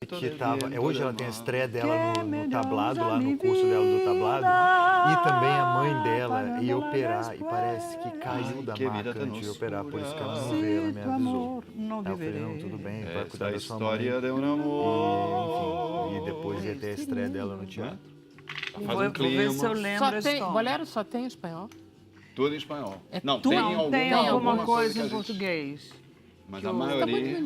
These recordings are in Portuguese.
que tava... Hoje ela tem a estreia dela no tablado, lá no curso dela do tablado. E também a mãe dela ia operar. E parece que caiu da maca antes de operar, por isso que ela não veio, ela me avisou. Aí eu falei, não, tudo bem, vai cuidar da sua mãe. História de um amor. E depois ia ter a estreia dela no teatro. Faz um clima. Ver se eu lembro Só a tem, história. Bolero só tem em espanhol? Tudo em espanhol. É Não, tudo? tem Não, alguma, Tem alguma alguma coisa que a em gente- português. Mas que a o- maioria...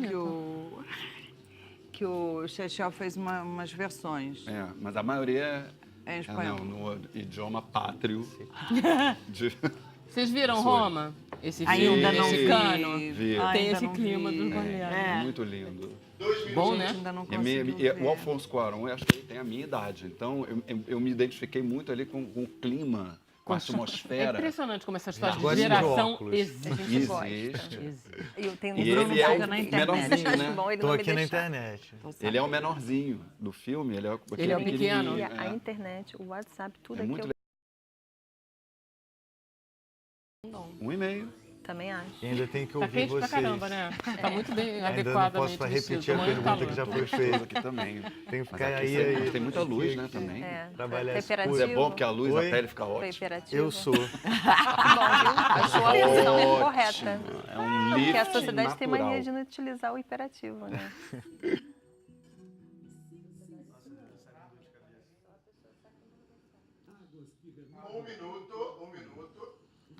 Que o Chechel fez umas versões É, mas a maioria em espanhol. no idioma pátrio. de- Vocês viram Sou. Roma? Esse filme Ainda não mexicano? Vi. Ainda Tem esse não clima vi. dos Bolero. É muito lindo. Bom, né? Ainda não E consegui o Alfonso Cuarón, eu acho que ele tem a minha idade. Então, eu me identifiquei muito ali com o clima, com a É atmosfera. impressionante como essa história de Gosto de geração óculos. existe. Existe. Eu tenho E Bruno ele é Braga o na internet. menorzinho, Acho né? bom ele Tô não me aqui na deixar. internet. Ele é o menorzinho do filme. Ele é o Ele é o pequeno. E pequenininho, a é. internet, o WhatsApp, tudo É aqui muito eu legal. 1,5. também acho. E ainda tem que Tá ouvir quente vocês. pra caramba, né? Tá muito bem Ainda não adequadamente posso vestido. repetir a Muito pergunta calor. que já foi Gostoso feita. aqui também. Tem que Mas ficar aqui aí. tem muita luz, né, também. É, Trabalhar esse temperativo. Mas é bom porque a luz, Oi? a pele fica Foi ótima. hiperativo. Eu sou. Bom, viu? A sua versão é Ótimo. correta. É um lift Porque a sociedade tem natural. mania de não utilizar o hiperativo, né?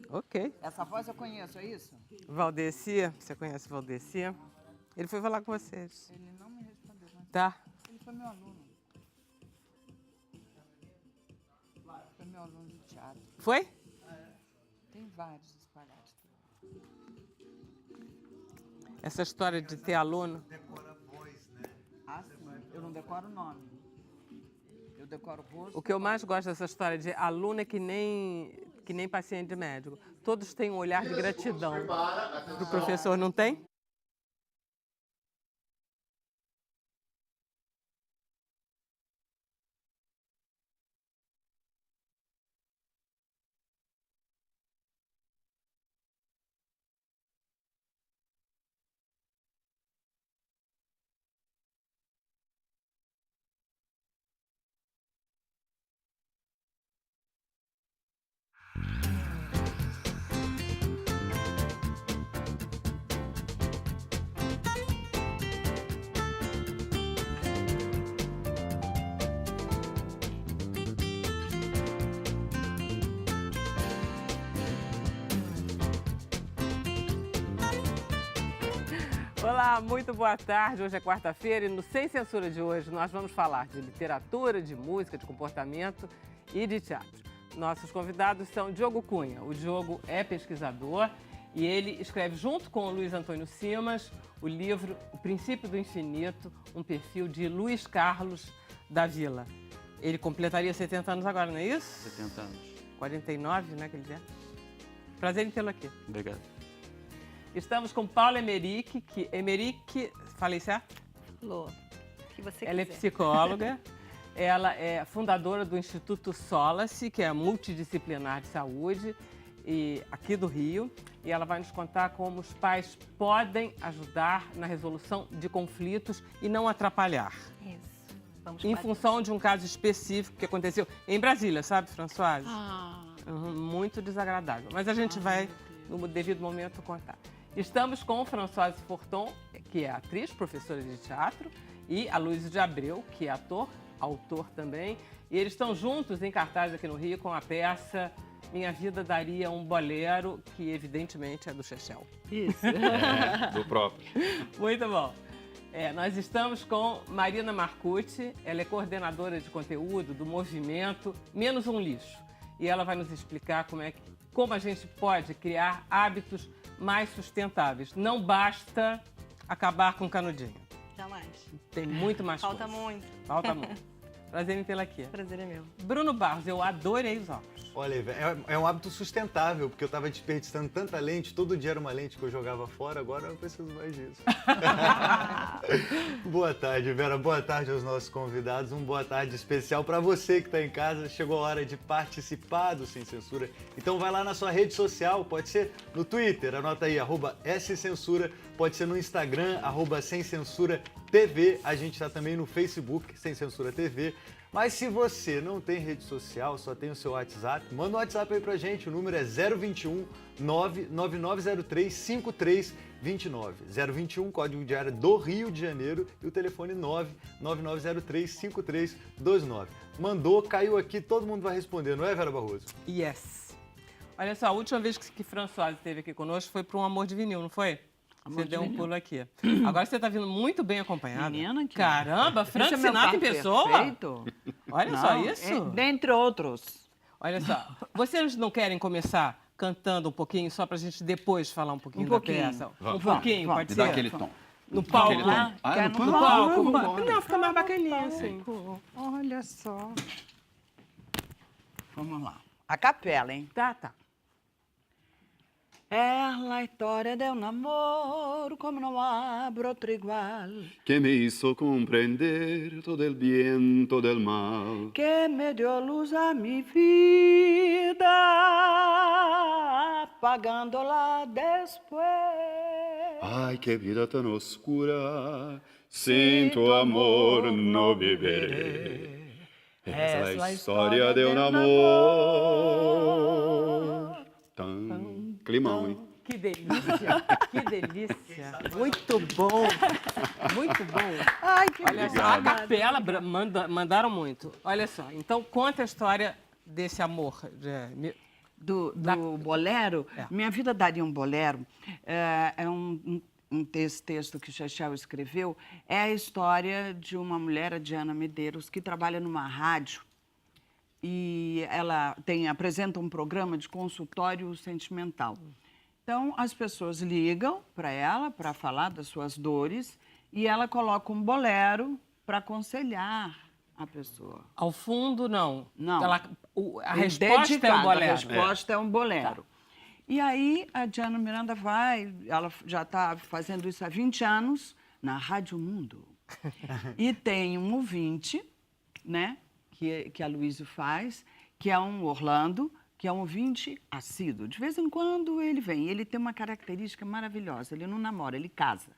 Ok. Essa voz eu conheço, é isso? Valdeci, você conhece Valdeci? Ele foi falar com vocês. Ele não me respondeu, mas Tá. ele foi meu aluno. Foi meu aluno de teatro. Foi? Tem vários espalhados. Essa história de ter aluno. Ah, sim. Eu não decoro o nome. Eu decoro o rosto. O que eu mais gosto dessa história de aluno é que nem paciente de médico. Todos têm um olhar de gratidão. O professor não tem? Olá, muito boa tarde. Hoje é quarta-feira e no Sem Censura de hoje nós vamos falar de literatura, de música, de comportamento e de teatro. Nossos convidados são Diogo Cunha. O Diogo é pesquisador e ele escreve junto com o Luiz Antônio Simas o livro O Princípio do Infinito, um perfil de Luiz Carlos da Vila. Ele completaria 70 anos agora, não é isso? 70 anos. 49, né, que ele é? Prazer em tê-lo aqui. Obrigado. Estamos com Paula Emerick, falei certo? Lô, o que você Ela é quiser. psicóloga, ela é fundadora do Instituto Solace, que é multidisciplinar de saúde, aqui do Rio, e ela vai nos contar como os pais podem ajudar na resolução de conflitos e não atrapalhar. Isso. Vamos Em para- função de um caso específico que aconteceu em Brasília, sabe, Françoise? Ah, Muito desagradável, mas a gente vai, no devido momento, contar. Estamos com Françoise Forton, que é atriz, professora de teatro, e a Luísa de Abreu, que é ator, autor também. E eles estão juntos em cartaz aqui no Rio com a peça Minha Vida Daria um Bolero, que evidentemente é do Chechel. Isso. Do próprio. Muito bom. Nós estamos com Marina Marcucci, ela é coordenadora de conteúdo do movimento Menos um Lixo. E ela vai nos explicar como a gente pode criar hábitos mais sustentáveis. Não basta acabar com canudinho. Jamais. Tem muito mais Falta coisa. muito. Falta muito. Prazer em tê-la aqui. Prazer é meu. Bruno Barros, eu adorei os óculos. Olha, é um hábito sustentável, porque eu estava desperdiçando tanta lente, todo dia era uma lente que eu jogava fora, agora eu não preciso mais disso. Boa tarde, Vera. Boa tarde aos nossos convidados. Boa tarde especial para você que está em casa. Chegou a hora de participar do Sem Censura. Então vai lá na sua rede social, pode ser no Twitter, anota aí, @SCensura, pode ser no Instagram, @SemCensuraPC. TV. A gente está também no Facebook, Sem Censura TV. Mas se você não tem rede social, só tem o seu WhatsApp, manda um WhatsApp aí pra gente. O número é 021 99903 5329. 021, código de área do Rio de Janeiro, e o telefone 99903 5329. Mandou, caiu aqui, todo mundo vai responder, não é, Vera Barroso? Yes. Olha só, a última vez que Françoise esteve aqui conosco foi para um Amor de Vinil, não foi? Você deu um pulo aqui. Agora você está vindo muito bem acompanhada. Menina, que... Caramba, Frank Esse é meu Sinatra em par pessoa? perfeito. Olha só Não, isso. Dentre outros. Olha só, vocês não querem começar cantando um pouquinho, só pra gente depois falar um pouquinho, Um pouquinho. da peça? Vamos, um pouquinho, vamos. pode Me ser? dá aquele tom. No palco, Aquele tom. né? Ah, Quer no no No palco. palco. Não, fica mais bacaninha assim. Olha só. Vamos lá. A capela, hein? Tá. É a história de um amor como não há outro igual. Que me hizo comprender todo el bien, todo el mal. Que me dio luz a mi vida, apagándola después. Ay, qué vida tan oscura, sin tu amor no viviré. Es la historia de un amor. Tan climão, hein? Que delícia, que delícia. Muito bom, muito bom. Ai, que Olha só, a capela mandaram muito. Olha só, então conta a história desse amor. do bolero, É. Minha Vida Daria um Bolero, é esse texto que Chechel escreveu, é a história de uma mulher, a Diana Medeiros, que trabalha numa rádio e ela apresenta um programa de consultório sentimental. Então, as pessoas ligam para ela para falar das suas dores e ela coloca um bolero para aconselhar a pessoa. Ao fundo, não. Não. A resposta é um bolero. A resposta é um bolero. E aí a Diana Miranda ela já está fazendo isso há 20 anos na Rádio Mundo. E tem um ouvinte, né, que a Luísa faz, que é um Orlando, que é um ouvinte assíduo. De vez em quando ele vem. Ele tem uma característica maravilhosa. Ele não namora, ele casa.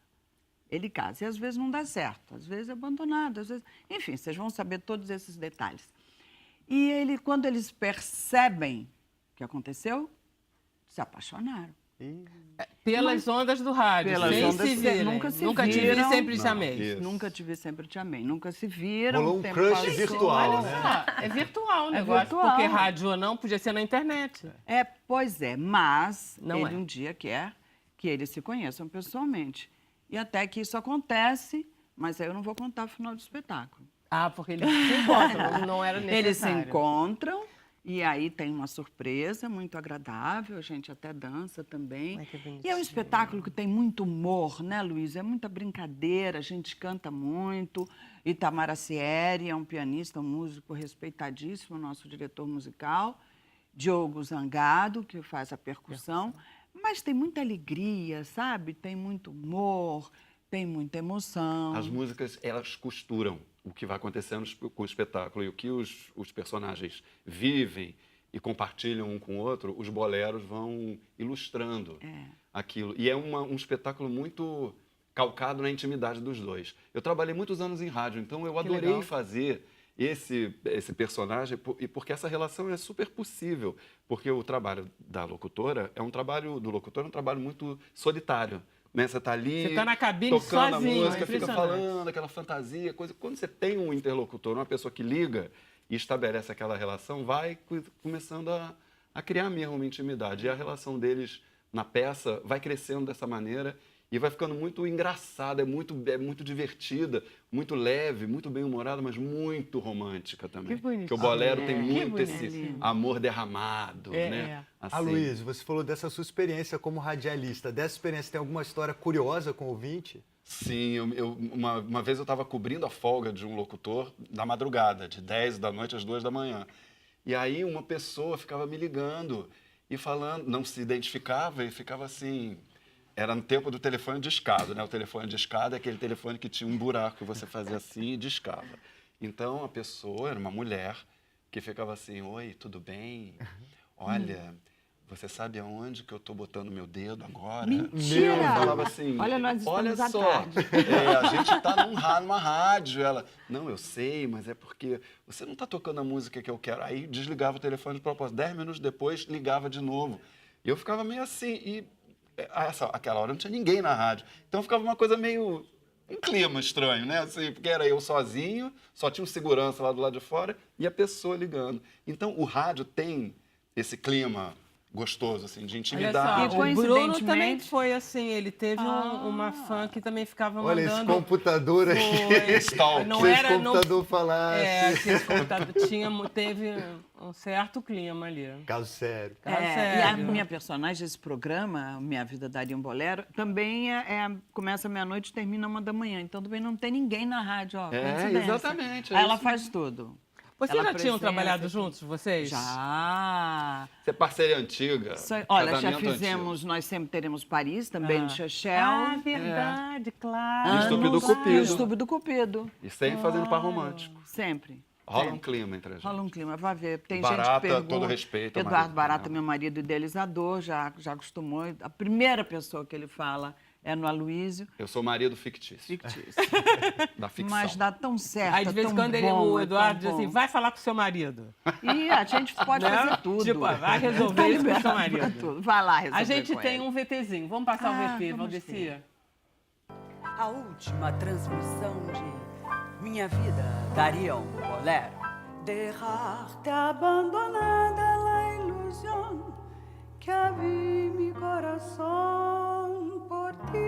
Ele casa. E às vezes não dá certo, às vezes é abandonado, às vezes... Enfim, vocês vão saber todos esses detalhes. E quando eles percebem o que aconteceu, se apaixonaram. Pelas ondas do rádio, Pelas sem ondas se que virem. nunca se Nunca te vi, viram. sempre te Não, amei. isso. Nunca te vi, sempre te amei. Nunca se viram. Rolou o um tempo crush passou. virtual, Olha né? só, é virtual o negócio, virtual. porque rádio ou não, podia ser na internet. Pois é, mas Não ele é. um dia quer que eles se conheçam pessoalmente. E até que isso acontece, mas aí eu não vou contar o final do espetáculo. Ah, porque eles se encontram, não era necessário. Eles se encontram e aí tem uma surpresa muito agradável, a gente até dança também. Ai, que bonitinho. E é um espetáculo que tem muito humor, né, Luísa? É muita brincadeira, a gente canta muito. Itamar Acieri é um pianista, um músico respeitadíssimo, nosso diretor musical. Diogo Zangado, que faz a percussão. Mas tem muita alegria, sabe? Tem muito humor, tem muita emoção. As músicas, elas costuram o que vai acontecendo com o espetáculo e o que os personagens vivem e compartilham um com o outro, os boleros vão ilustrando aquilo. E é um espetáculo muito calcado na intimidade dos dois. Eu trabalhei muitos anos em rádio, então eu adorei legal. fazer esse personagem, e porque essa relação é super possível, porque o trabalho da locutora é um trabalho muito solitário. Né? Você está ali, Você tá na cabine tocando sozinho, a música, é fica impressionante. falando, aquela fantasia, coisa. Quando você tem um interlocutor, uma pessoa que liga e estabelece aquela relação, vai começando a criar mesmo uma intimidade. E a relação deles na peça vai crescendo dessa maneira e vai ficando muito engraçada, é muito divertida, muito leve, muito bem-humorada, mas muito romântica também. Que bonitinho. Porque o bolero tem Que muito esse bonitinho. amor derramado, né? A Luísa, você falou dessa sua experiência como radialista. Dessa experiência, tem alguma história curiosa com o ouvinte? Sim, uma vez eu estava cobrindo a folga de um locutor da madrugada, de 10 da noite às 2 da manhã. E aí uma pessoa ficava me ligando e falando, não se identificava e ficava assim... Era no tempo do telefone discado, né? O telefone discado é aquele telefone que tinha um buraco que você fazia assim e discava. Então, a pessoa era uma mulher que ficava assim, oi, tudo bem? Olha, você sabe aonde que eu tô botando meu dedo agora? Mentira! Eu falava assim, Olha, nós estamos olha à só, tarde. a gente tá numa rádio. Ela, não, eu sei, mas é porque você não tá tocando a música que eu quero. Aí desligava o telefone de propósito. 10 minutos depois, ligava de novo. E eu ficava meio assim, e aquela hora não tinha ninguém na rádio. Então ficava uma coisa meio... um clima estranho, né? Assim, porque era eu sozinho, só tinha um segurança lá do lado de fora e a pessoa ligando. Então, o rádio tem esse clima gostoso, assim, de Olha intimidade. só, o Bruno também coincidentemente- foi assim, ele teve uma fã que também ficava Olha esse mandando... computador aqui. Foi. Stalk. Não Se esse era... Não, computador falasse. se esse computador teve um certo clima ali. Caso sério. Tá E a sério. minha personagem desse programa, Minha Vida Daria um Bolero, também começa meia-noite e termina 1h da manhã. Então também não tem ninguém na rádio, ó. Coincidência. Exatamente. é Aí ela isso. faz tudo. Vocês Ela já tinham apresenta, trabalhado tudo. juntos, vocês? Já. Você é parceria antiga. Olha, já casamento fizemos, nós sempre teremos Paris, também de Chechel. Ah, verdade, claro. E Estúpido Cupido. Estúpido Cupido. antigo. E sempre fazendo par romântico. Sempre. Rola um clima entre a gente. Rola um clima, vai ver. Tem Barata, gente que pergunta. todo respeito ao Eduardo marido Barata, dela. meu marido idealizador, já acostumou. A primeira pessoa que ele fala é no Aloysio. Eu sou marido fictício. Fictício. Da ficção. Mas dá tão certo. Aí de vez em tão quando bom, o é Eduardo tão diz assim, bom. vai falar com o seu marido. E a gente pode Né? fazer tudo. Tipo, vai resolver Tá isso com o seu liberado marido. pra tudo. Vai lá resolver A gente com tem ele. um VTzinho. Vamos passar o VT, vamos Valdeci? ver. A última transmissão de Minha Vida Daria um Bolero. Dejar-te abandonada la ilusión que había en mi corazón por ti.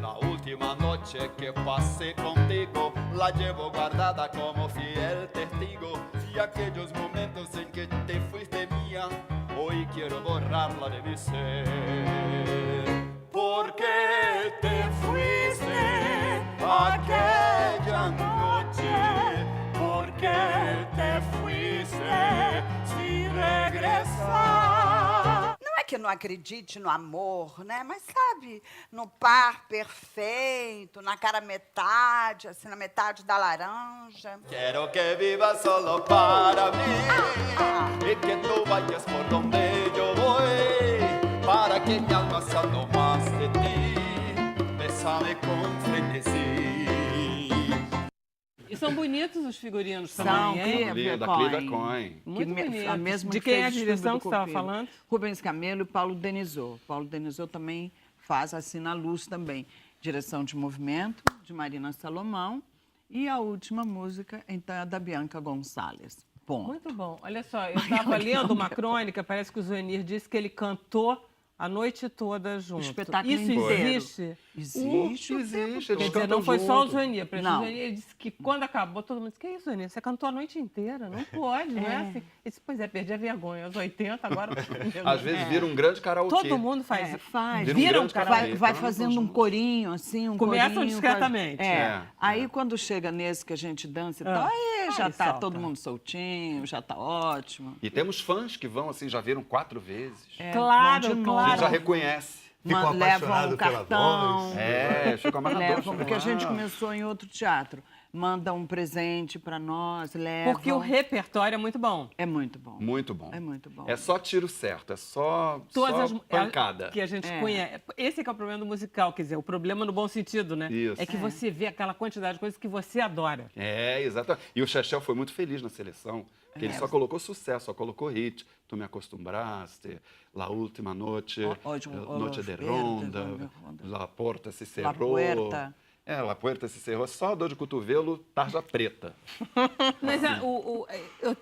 La última noche que pasé contigo la llevo guardada como fiel testigo y aquellos momentos en que te fuiste mía hoy quiero borrarla de mi ser. Porque te fuiste aquella noche, porque te fuiste sin regresar. Não é que eu não acredite no amor, né? Mas sabe, no par perfeito, na cara metade, assim, na metade da laranja. Quiero que vivas solo para mí y que tú vayas por donde yo voy para que mi alma salga más de ti. Bésame con frenesí. E são bonitos os figurinos São, também, hein? Clive Da Cohen. Clida Cohen. Muito bonitos. A mesma De que quem é a fez o direção Estúpido que você estava Cupido. falando? Rubens Camelo e Paulo Denisot. Paulo Denisot também faz assim na luz também. Direção de movimento, de Marina Salomão. E a última música, então, é da Bianca Gonçalves. Ponto. Muito bom. Olha só, eu estava lendo uma crônica, parece que o Zuenir disse que ele cantou a noite toda junto. espetáculo Isso inteiro. existe? Existe. Existe, Quer eles dizer, cantam não foi só o junto. Zuenir. Para Não. o Zuenir, ele disse que quando acabou, todo mundo disse, que isso, Zuenir? Você cantou a noite inteira, não pode, não é assim? Ele disse, pois é, perdi a vergonha, aos 80, agora... Às vezes vira um grande karaokê. Todo mundo faz. Faz. Vira um Viram, grande cara? karaokê. Vai Cantam fazendo um junto. corinho, assim, um Começam corinho. discretamente. Aí, quando chega nesse que a gente dança e tal, aí já Aí tá solta. todo mundo soltinho, já tá ótimo. E temos fãs que vão assim, já viram 4 vezes. Claro, vão de novo. A gente já claro. reconhece. Ficam Levam apaixonados um pela cartão. voz. Fica amarrador. Levam, porque a gente começou em outro teatro. Manda um presente pra nós, levam. Porque o repertório é muito bom. É muito bom. Muito bom. É muito bom. É só tiro certo, é só Todas pancada. que a gente conhece. Esse é que é o problema do musical, quer dizer, o problema no bom sentido, né? Isso. É que você vê aquela quantidade de coisas que você adora. É, exatamente. E o Chechel foi muito feliz na seleção, porque ele só colocou sucesso, só colocou hit. Tu me acostumbraste, La Última Noche, Hoje, Noche de Verde, Ronda, Ronda. La Porta se La cerrou. Puerta. La Puerta se cerrou. Só dor de cotovelo, tarja preta. Mas eu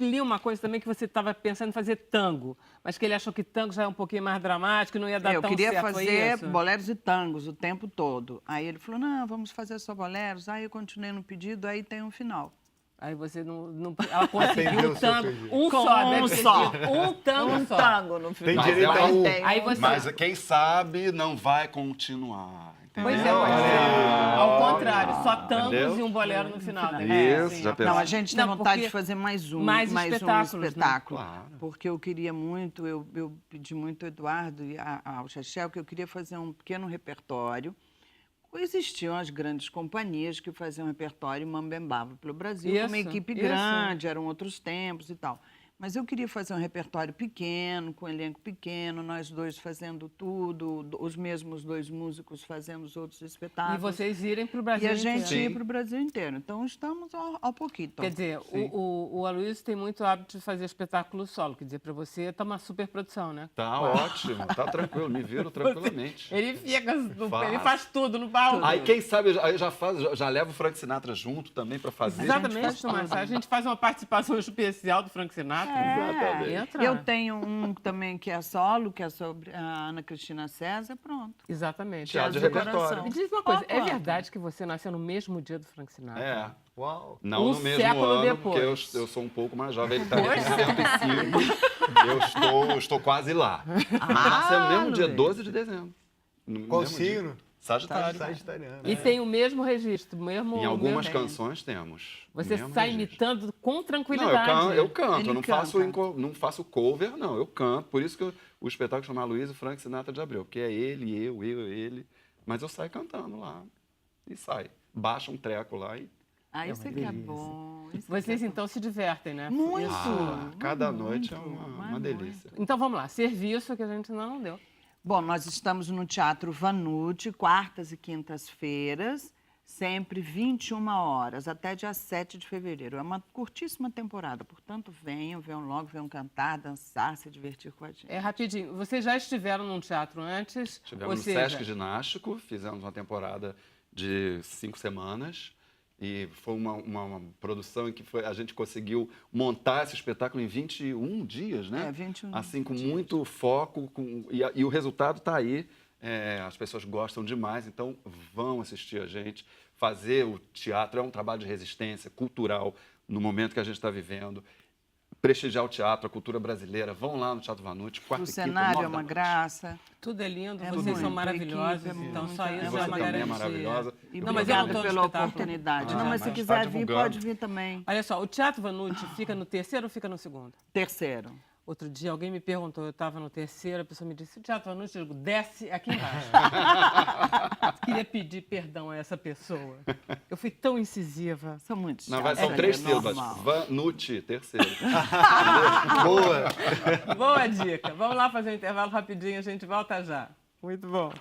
li uma coisa também que você estava pensando em fazer tango, mas que ele achou que tango já é um pouquinho mais dramático, não ia dar Eu tão queria certo, foi fazer isso? boleros e tangos o tempo todo. Aí ele falou, não, vamos fazer só boleros. Aí eu continuei no pedido, aí tem um final. Aí você não ela conseguiu Atendeu um o seu tango, pedido. um Com só, um deve ter só. sido um tango só. tango no final. Tem Mas direito é a um. Tem Aí um você- Mas quem sabe não vai continuar. Entendeu? Pois é, pode ser. Ao contrário, só tangos Entendeu? e um bolero no final. Isso, já pensou? Não, a gente tem Não, vontade porque de fazer mais um mais espetáculos, né? espetáculo. Claro. Porque eu queria muito, eu pedi muito ao Eduardo e ao Chechel que eu queria fazer um pequeno repertório. Existiam as grandes companhias que faziam repertório e mambembavam pelo Brasil, com uma Isso, equipe isso. grande, eram outros tempos e tal. Mas eu queria fazer um repertório pequeno, com um elenco pequeno, nós dois fazendo tudo, os mesmos 2 músicos fazendo os outros E espetáculos. vocês irem para o E Brasil a gente inteiro. ir para o Brasil inteiro. Então, estamos ao pouquinho. Quer dizer, o Aloysio tem muito hábito de fazer espetáculo solo. Quer dizer, para você tá uma super produção, né? Tá ótimo, tá tranquilo, me viro tranquilamente. Ele fica, Faz. ele faz tudo no palco. Aí, quem sabe, aí já leva o Frank Sinatra junto também pra fazer. Exatamente, Tomás. A gente faz uma participação especial do Frank Sinatra. Exatamente. Entra. Eu tenho um também que é solo, que é sobre a Ana Cristina César, pronto. Exatamente. Teatro de Jazz do repertório. coração. Me diz uma coisa, é Claro. verdade que você nasceu no mesmo dia do Frank Sinatra? É. Uau. Não Um no mesmo século ano, depois. porque eu sou um pouco mais jovem. Ele tá em 65. Eu estou quase lá. Mas nasceu no mesmo dia, Luiz. 12 de dezembro. No Qual mesmo dia. signo? Sagitário. Sagitariano. E tem o mesmo registro, mesmo... Em algumas mesmo- canções temos. Você Mesmo sai registro. imitando com Não, tranquilidade. eu canto, Ele eu não canta. não faço cover, não, eu canto. Por isso que o espetáculo chama Luiz Frank Sinatra de Abreu, porque é ele, eu, ele. Mas eu saio cantando lá e sai. Baixa um treco lá e... Ah, isso aqui é bom. isso Vocês, aqui é então, se divertem, né? Muito. cada noite é muito, uma mas delícia. Então, vamos lá. Serviço que a gente não deu. Bom, nós estamos no Teatro Vanucci, quartas e quintas-feiras, sempre 21 horas, até dia 7 de fevereiro. É uma curtíssima temporada, portanto, venham logo, venham cantar, dançar, se divertir com a gente. É rapidinho. Vocês já estiveram num teatro antes? Estivemos Ou no seja, Sesc Ginástico, fizemos uma temporada de 5 semanas. E foi uma produção em que a gente conseguiu montar esse espetáculo em 21 dias, né? 21 assim, com muito foco. E o resultado está aí. As pessoas gostam demais, então vão assistir a gente. Fazer o teatro é um trabalho de resistência cultural no momento que a gente está vivendo. Prestigiar o teatro, a cultura brasileira. Vão lá no Teatro Vanucci, quarta O e quinta, cenário 9 é uma da noite. graça. tudo é lindo, É vocês muito. são A maravilhosos, equipe é então muito. só E isso você é uma também é garantia. maravilhosa. E Não, mas eu não obrigada tô no pela espetáculo. oportunidade. Ah, Não, mas se mas quiser tá vir, divulgando. pode vir também. Olha só, o Teatro Vanucci fica no terceiro ou fica no segundo? Terceiro. Outro dia alguém me perguntou, eu estava no terceiro, a pessoa me disse, o Teatro Vanucci, eu digo, desce aqui embaixo. Queria pedir perdão a essa pessoa. Eu fui tão incisiva. São muitos. Não, vai, chatos, são é 3 sílabas. normal. Vanucci, terceiro. Boa. Boa dica. Vamos lá fazer um intervalo rapidinho, a gente volta já. Muito bom.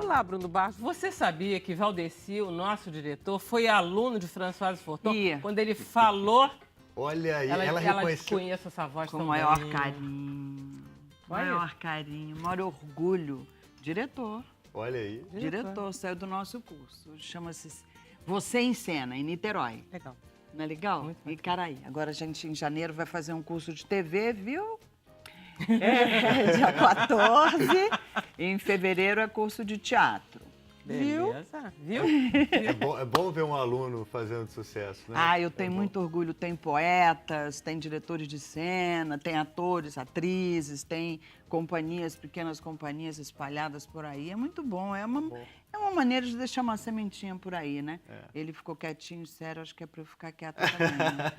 Olá, Bruno Barros. Você sabia que Valdeci, o nosso diretor, foi aluno de Françoise Forton? Ia. Quando ele falou, Olha aí, ela ela reconheceu. conhece essa voz Com tão o maior bem. carinho. Olha. Maior carinho, maior orgulho. Diretor. Olha aí. Diretor, saiu do nosso curso. Chama-se Você em Cena, em Niterói. Legal. Não é legal? Muito E Caraí. Agora a gente, em janeiro, vai fazer um curso de TV, viu? Dia 14. E em fevereiro é curso de teatro. Viu? Beleza. Viu? É bom ver um aluno fazendo sucesso, né? Ah, eu tenho muito orgulho. Tem poetas, tem diretores de cena, tem atores, atrizes, tem companhias, pequenas companhias espalhadas por aí. É muito bom. É uma maneira de deixar uma sementinha por aí, né? Ele ficou quietinho, sério, acho que é pra eu ficar quieta também. Né?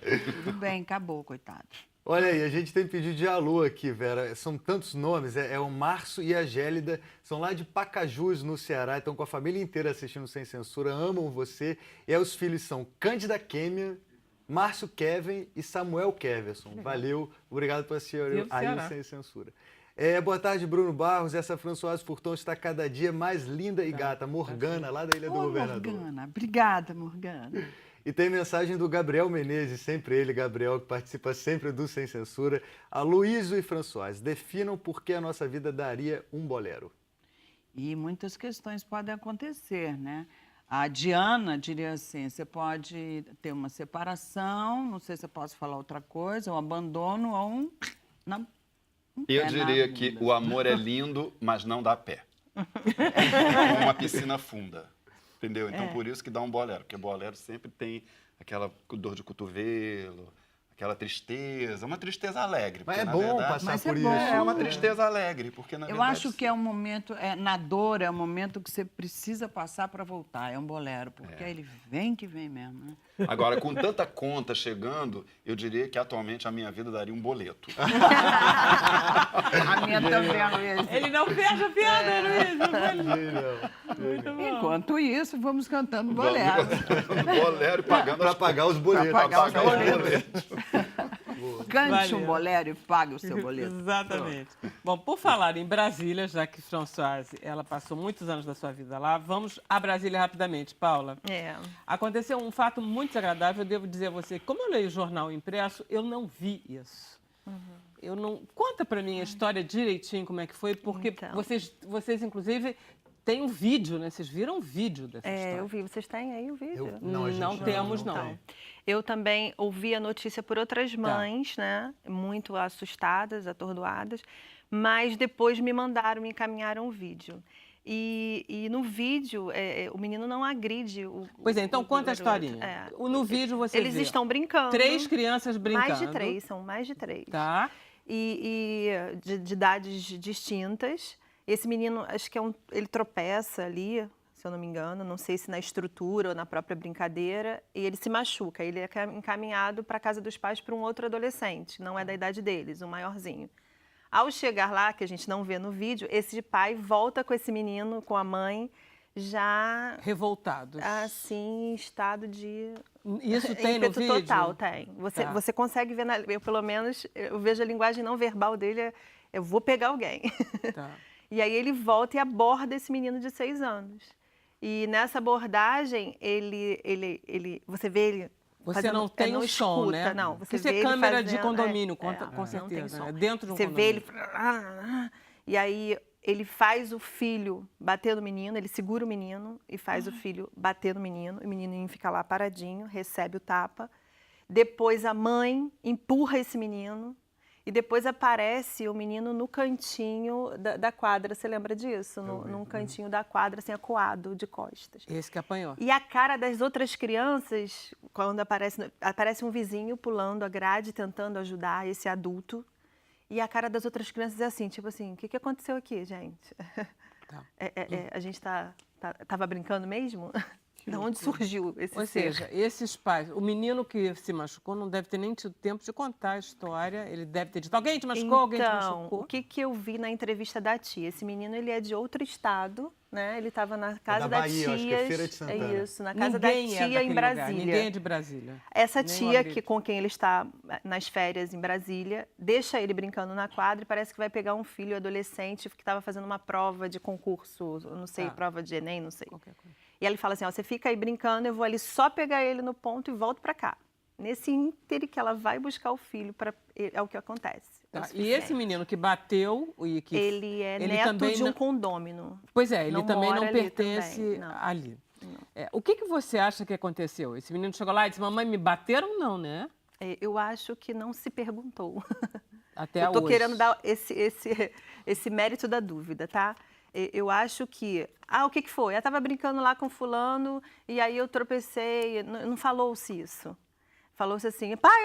Tudo bem, acabou, coitado. Olha aí, a gente tem pedido de alô aqui, Vera. São tantos nomes. É o Márcio e a Gélida. São lá de Pacajus, no Ceará. Estão com a família inteira assistindo Sem Censura. Amam você. E aí os filhos são Cândida Kêmia, Márcio Kevin e Samuel Keverson. Valeu. Obrigado por assistir Viva o aí o Ceará. Sem Censura. Boa tarde, Bruno Barros. Essa Françoise Forton está cada dia mais linda e gata. Morgana, lá da Ilha do Ô, Governador. Morgana. Obrigada, Morgana. E tem mensagem do Gabriel Menezes, sempre ele, Gabriel, que participa sempre do Sem Censura. A Luísio e Françoise, definam por que a nossa vida daria um bolero. E muitas questões podem acontecer, né? A Diana diria assim, você pode ter uma separação, não sei se eu posso falar outra coisa, um abandono ou um Eu pé na diria que bunda. o amor é lindo, mas não dá pé. É uma piscina funda. Entendeu? Então, por isso que dá um bolero. Porque bolero sempre tem aquela dor de cotovelo, aquela tristeza. Uma tristeza alegre. Mas porque, é na bom verdade, passar Mas é por bom. isso. É uma tristeza alegre. Porque, na Eu verdade, acho que é um momento, na dor, é um momento que você precisa passar para voltar. É um bolero, porque ele vem que vem mesmo, né? Agora, com tanta conta chegando, eu diria que atualmente a minha vida daria um boleto. A minha também, Luiz. Ele não perde a piada, Luiz. Muito bom. Enquanto isso, vamos cantando bolero. Bolero e pagando Para as pagar os boletos. Pra pagar os pagar os boletos. Cante Valeu. um bolero e pague o seu boleto. Exatamente. Bom, por falar em Brasília, já que Françoise, ela passou muitos anos da sua vida lá, vamos a Brasília rapidamente. Paula, aconteceu um fato muito desagradável, eu devo dizer a você, como eu leio o jornal impresso, eu não vi isso. Eu não... Conta pra mim a história direitinho como é que foi, porque Então. vocês inclusive, têm um vídeo, né? Vocês viram um vídeo dessa história. Eu vi. Vocês têm aí o vídeo? Não, a gente Não temos, não. tem. Eu também ouvi a notícia por outras mães, né? Muito assustadas, atordoadas, mas depois me encaminharam o vídeo. E no vídeo, o menino não agride o Pois é, então o conta a garoto. historinha. No vídeo você Eles vê estão brincando. 3 crianças brincando. Mais de 3, são mais de 3. Tá. E de idades distintas. Esse menino, acho que ele tropeça ali, se eu não me engano, não sei se na estrutura ou na própria brincadeira, e ele se machuca. Ele é encaminhado para a casa dos pais para um outro adolescente, não é da idade deles, um maiorzinho. Ao chegar lá, que a gente não vê no vídeo, esse pai volta com esse menino, com a mãe, já Revoltados. assim, em estado de Isso tem no ímpeto vídeo? total, tem. Tá. Você consegue ver, eu pelo menos, eu vejo a linguagem não verbal dele, eu vou pegar alguém. Tá. E aí ele volta e aborda esse menino de 6 anos. E nessa abordagem, você vê ele Você fazendo- não tem não o som, escuta, né? Não, você Isso é vê ele câmera de fazendo- condomínio, com não tem certeza. som. É dentro de um Você vê ele... condomínio. E aí ele faz o filho bater no menino, ele segura o menino e faz o filho bater no menino. O menininho fica lá paradinho, recebe o tapa. Depois a mãe empurra esse menino. E depois aparece o menino no cantinho da quadra, você lembra disso? Num cantinho da quadra, assim, acuado, de costas. Esse que apanhou. E a cara das outras crianças, quando aparece um vizinho pulando a grade, tentando ajudar esse adulto. E a cara das outras crianças é assim, tipo assim, o que aconteceu aqui, gente? Tá. A gente tava brincando mesmo? De onde surgiu esse Ou ser? seja, esses pais, o menino que se machucou não deve ter nem tido tempo de contar a história. Ele deve ter dito, alguém te machucou, alguém te machucou. O que eu vi na entrevista da tia? Esse menino, ele é de outro estado, né? Ele estava na casa da da Bahia, tia. acho que é Feira de Santana. Isso, na casa Ninguém da é tia daquele em lugar, Brasília. Ninguém é de Brasília. Essa Nem o tia Agrippa. com quem ele está nas férias em Brasília, deixa ele brincando na quadra e parece que vai pegar um filho adolescente que estava fazendo uma prova de concurso, não sei, Tá. prova de Enem, não sei. Qualquer coisa. E ele fala assim, ó, você fica aí brincando, eu vou ali só pegar ele no ponto e volto para cá. Nesse ínter que ela vai buscar o filho, é o que acontece. É o Tá. E suficiente. esse menino que bateu e que Ele é ele neto também de um não- condômino. Pois é, ele Não também não mora ali pertence também, não. ali. O que você acha que aconteceu? Esse menino chegou lá e disse, mamãe, me bateram? Não, né? Eu acho que não se perguntou. Até Eu tô hoje. querendo dar esse mérito da dúvida, tá? Eu acho que... o que foi? Eu estava brincando lá com fulano e aí eu tropecei. Não falou-se isso. Falou-se assim, pai,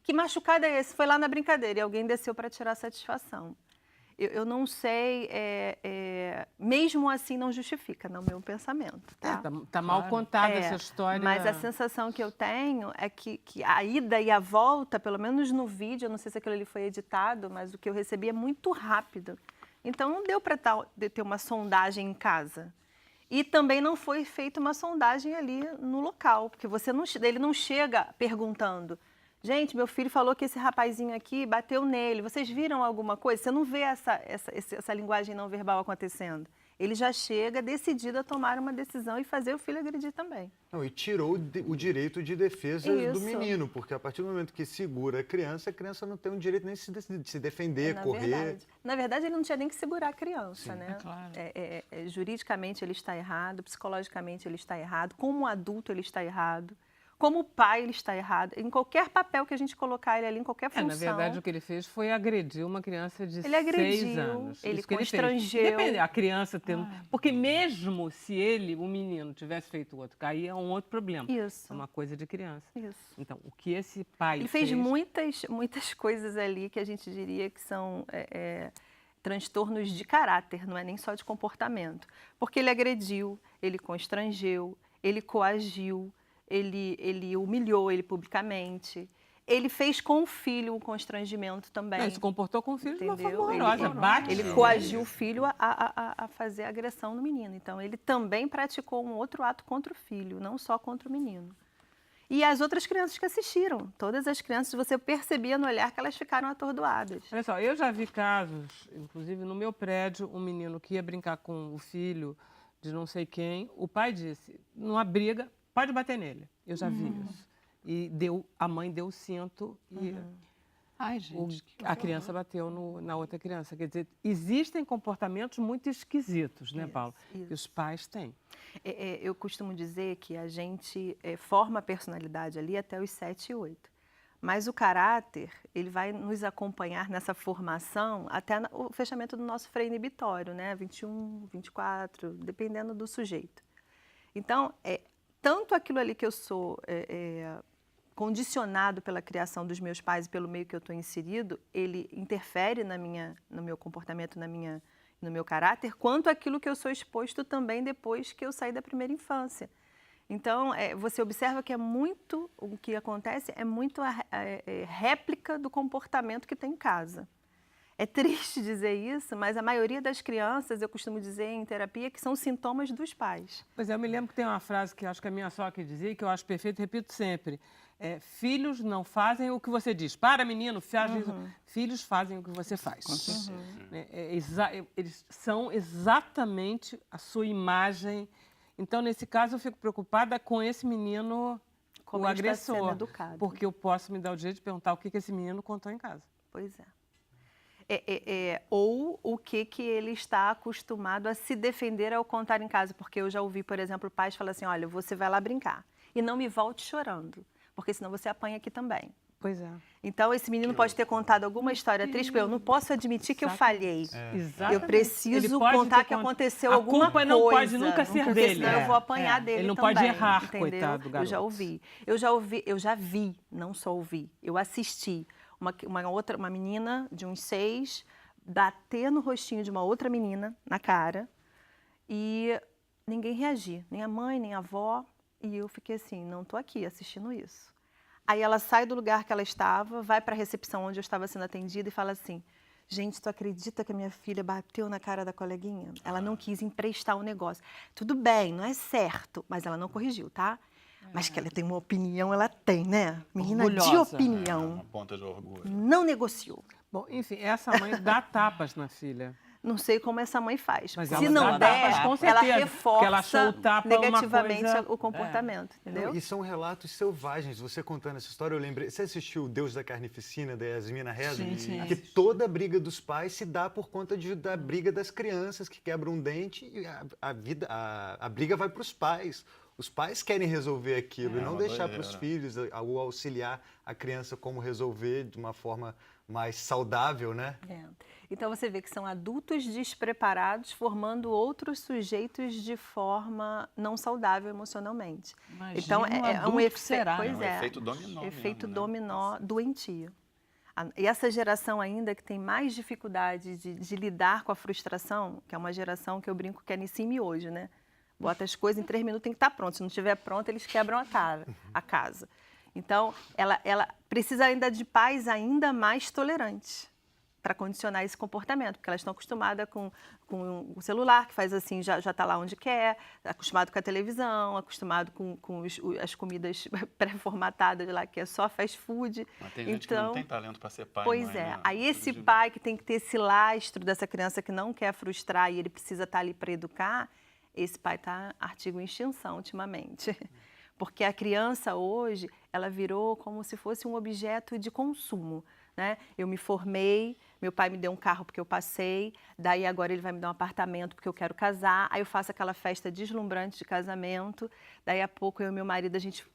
que machucado é esse? Foi lá na brincadeira e alguém desceu para tirar satisfação. Eu não sei, mesmo assim não justifica, no meu pensamento. Tá? Tá mal contada É, essa história. Mas a sensação que eu tenho é que a ida e a volta, pelo menos no vídeo, eu não sei se aquilo ali foi editado, mas o que eu recebi é muito rápido. Então não deu para ter uma sondagem em casa. E também não foi feita uma sondagem ali no local, porque ele não chega perguntando. Gente, meu filho falou que esse rapazinho aqui bateu nele. Vocês viram alguma coisa? Você não vê essa linguagem não verbal acontecendo. Ele já chega decidido a tomar uma decisão e fazer o filho agredir também. Não, e tirou o direito de defesa do Isso. menino, porque a partir do momento que segura a criança não tem o direito nem de se defender, correr. Na verdade, ele não tinha nem que segurar a criança, né? claro. Juridicamente ele está errado, psicologicamente ele está errado, como adulto ele está errado. Como pai, ele está errado. Em qualquer papel que a gente colocar ele ali, em qualquer função. Na verdade, o que ele fez foi agredir uma criança de Ele agrediu, 6 anos. ele Isso que constrangeu. fez. Depende, a criança tendo... Porque mesmo se o menino, tivesse feito o outro cair, é um outro problema. Isso. É uma coisa de criança. Isso. Então, o que esse pai Ele fez muitas coisas ali que a gente diria que são transtornos de caráter, não é nem só de comportamento. Porque ele agrediu, ele constrangeu, ele coagiu, ele humilhou ele publicamente. Ele fez com o filho um constrangimento também. Ele se comportou com o filho de uma Entendeu? forma horrorosa. Bate. Ele coagiu o filho a fazer agressão no menino. Então, ele também praticou um outro ato contra o filho, não só contra o menino. E as outras crianças que assistiram. Todas as crianças, você percebia no olhar que elas ficaram atordoadas. Olha só, eu já vi casos, inclusive no meu prédio, um menino que ia brincar com o filho de não sei quem. O pai disse, numa briga, pode bater nele. Eu já vi isso. E a mãe deu o cinto e Ai, gente, a criança bateu na outra criança. Quer dizer, existem comportamentos muito esquisitos, né, Paulo? Que os pais têm. Eu costumo dizer que a gente forma a personalidade ali até os 7 e 8. Mas o caráter, ele vai nos acompanhar nessa formação até o fechamento do nosso freio inibitório, né? 21, 24, dependendo do sujeito. Então, tanto aquilo ali que eu sou condicionado pela criação dos meus pais e pelo meio que eu estou inserido, ele interfere no meu comportamento, no meu caráter, quanto aquilo que eu sou exposto também depois que eu saí da primeira infância. Então, você observa que o que acontece é muito a réplica do comportamento que tem em casa. É triste dizer isso, mas a maioria das crianças, eu costumo dizer em terapia, que são sintomas dos pais. Pois é, eu me lembro que tem uma frase que acho que a minha sogra dizia e que eu acho perfeito, repito sempre. Filhos não fazem o que você diz. Para, menino, faz isso. Filhos fazem o que você faz. Com certeza. Eles são exatamente a sua imagem. Então, nesse caso, eu fico preocupada com esse menino, como o agressor. Está sendo educado. Porque eu posso me dar o direito de perguntar o que esse menino contou em casa. Pois é. Ou o que ele está acostumado a se defender ao contar em casa. Porque eu já ouvi, por exemplo, pais falar assim, olha, você vai lá brincar e não me volte chorando, porque senão você apanha aqui também. Pois é. Então, esse menino pode ter contado alguma história triste, porque eu não posso admitir que eu falhei. Eu preciso contar que aconteceu alguma coisa. A culpa não pode nunca ser dele. Senão eu vou apanhar dele também. Ele não pode errar, entendeu? coitado do garoto. Eu já vi, não só ouvi, eu assisti uma menina de uns 6 bater no rostinho de uma outra menina, na cara, e ninguém reagir, nem a mãe, nem a avó, e eu fiquei assim, não estou aqui assistindo isso. Aí ela sai do lugar que ela estava, vai para a recepção onde eu estava sendo atendida e fala assim, gente, tu acredita que a minha filha bateu na cara da coleguinha? Ela não quis emprestar o negócio. Tudo bem, não é certo, mas ela não corrigiu, tá? Mas que ela tem uma opinião, ela tem, né? Menina orgulhosa. De opinião. Uma ponta de orgulho. Não negociou. Bom, enfim, essa mãe dá tapas na filha. Não sei como essa mãe faz. Mas se ela não dá der, tapas, com ela certeza, reforça porque ela achou o tapa negativamente uma coisa... o comportamento, entendeu? E são relatos selvagens. Você contando essa história, eu lembrei... Você assistiu o Deus da Carnificina, da Yasmina Reza? Sim. Que toda a briga dos pais se dá por conta da briga das crianças que quebram um dente e a briga vai para os pais. Os pais querem resolver aquilo e não deixar para os filhos ou auxiliar a criança como resolver de uma forma mais saudável, né? Então, você vê que são adultos despreparados formando outros sujeitos de forma não saudável emocionalmente. Imagina então, um efeito, será, pois né? Efeito dominó. Efeito mesmo, né? dominó doentio. E essa geração ainda que tem mais dificuldade de lidar com a frustração, que é uma geração que eu brinco que é Nissim hoje, né? Bota as coisas em 3 minutos, tem que estar pronto. Se não estiver pronto, eles quebram a casa. Então, ela precisa ainda de pais ainda mais tolerantes para condicionar esse comportamento, porque elas estão acostumadas com o celular, que faz assim, já está lá onde quer, acostumado com a televisão, acostumado com as comidas pré-formatadas lá, que é só fast food. Mas tem gente que não tem talento para ser pai, Pois mãe, é. né? Aí esse pai que tem que ter esse lastro dessa criança que não quer frustrar e ele precisa estar ali para educar, esse pai está artigo em extinção ultimamente. Porque a criança hoje, ela virou como se fosse um objeto de consumo, né? Eu me formei, meu pai me deu um carro porque eu passei, daí agora ele vai me dar um apartamento porque eu quero casar, aí eu faço aquela festa deslumbrante de casamento, daí a pouco eu e meu marido, a gente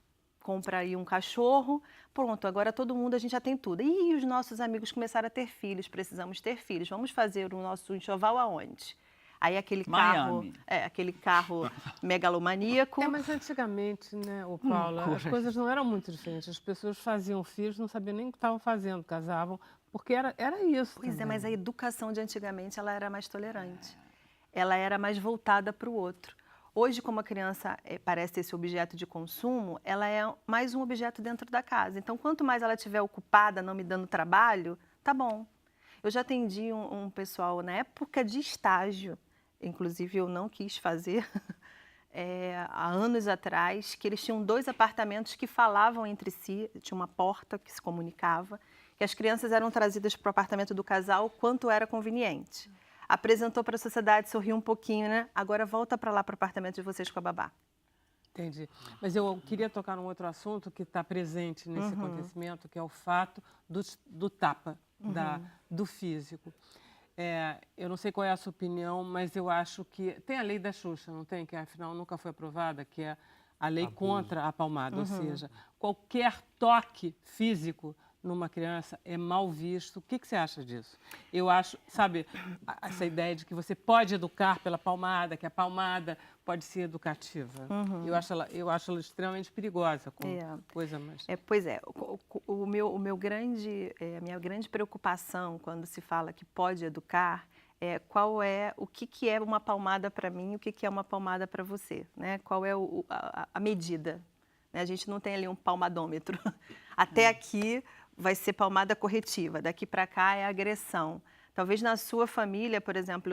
compra aí um cachorro, pronto, agora todo mundo, a gente já tem tudo. E os nossos amigos começaram a ter filhos, precisamos ter filhos, vamos fazer o nosso enxoval aonde? Aí aquele carro megalomaníaco. Mas antigamente, né, Paula, as coisas não eram muito diferentes. As pessoas faziam filhos, não sabiam nem o que estavam fazendo, casavam, porque era isso. Pois também. mas a educação de antigamente, ela era mais tolerante. Ela era mais voltada para o outro. hoje, como a criança parece esse objeto de consumo, ela é mais um objeto dentro da casa. Então, quanto mais ela estiver ocupada, não me dando trabalho, tá bom. Eu já atendi um pessoal na época de estágio, inclusive eu não quis fazer, há anos atrás, que eles tinham 2 apartamentos que falavam entre si, tinha uma porta que se comunicava, que as crianças eram trazidas para o apartamento do casal quanto era conveniente. Apresentou para a sociedade, sorriu um pouquinho, né? Agora volta para lá, para o apartamento de vocês com a babá. Entendi. Mas eu queria tocar num outro assunto que está presente nesse acontecimento, que é o fato do tapa, do físico. Eu não sei qual é a sua opinião, mas eu acho que... Tem a lei da Xuxa, não tem? Que afinal nunca foi aprovada, que é a lei contra a palmada. Ou seja, qualquer toque físico numa criança é mal visto. O que você acha disso? Eu acho, sabe, essa ideia de que você pode educar pela palmada, que a palmada pode ser educativa. Eu acho ela extremamente perigosa como coisa mais... Pois é, a minha grande preocupação quando se fala que pode educar é o que é uma palmada para mim e o que é uma palmada para você, né? Qual é a medida? A gente não tem ali um palmadômetro. Até aqui vai ser palmada corretiva, daqui para cá é agressão. Talvez na sua família, por exemplo,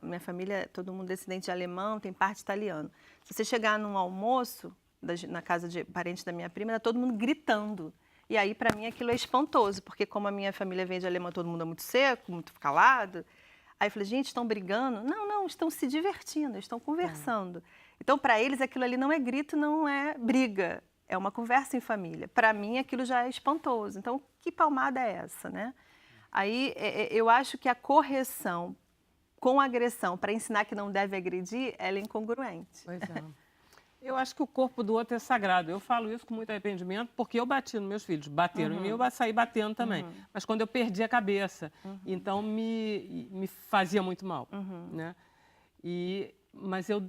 minha família, todo mundo descendente alemão, tem parte italiana. Se você chegar num almoço, na casa de parente da minha prima, era todo mundo gritando. E aí, para mim, aquilo é espantoso, porque como a minha família vem de alemão, todo mundo é muito seco, muito calado. Aí eu falei, gente, estão brigando? Não, estão se divertindo, estão conversando. Então, para eles, aquilo ali não é grito, não é briga. É uma conversa em família. Para mim, aquilo já é espantoso. Então, que palmada é essa, né? Aí, eu acho que a correção com agressão para ensinar que não deve agredir, ela é incongruente. Pois é. Eu acho que o corpo do outro é sagrado. Eu falo isso com muito arrependimento, porque eu bati nos meus filhos. Bateram em mim, eu saí batendo também. Mas quando eu perdi a cabeça. Então, me fazia muito mal, né? Mas eu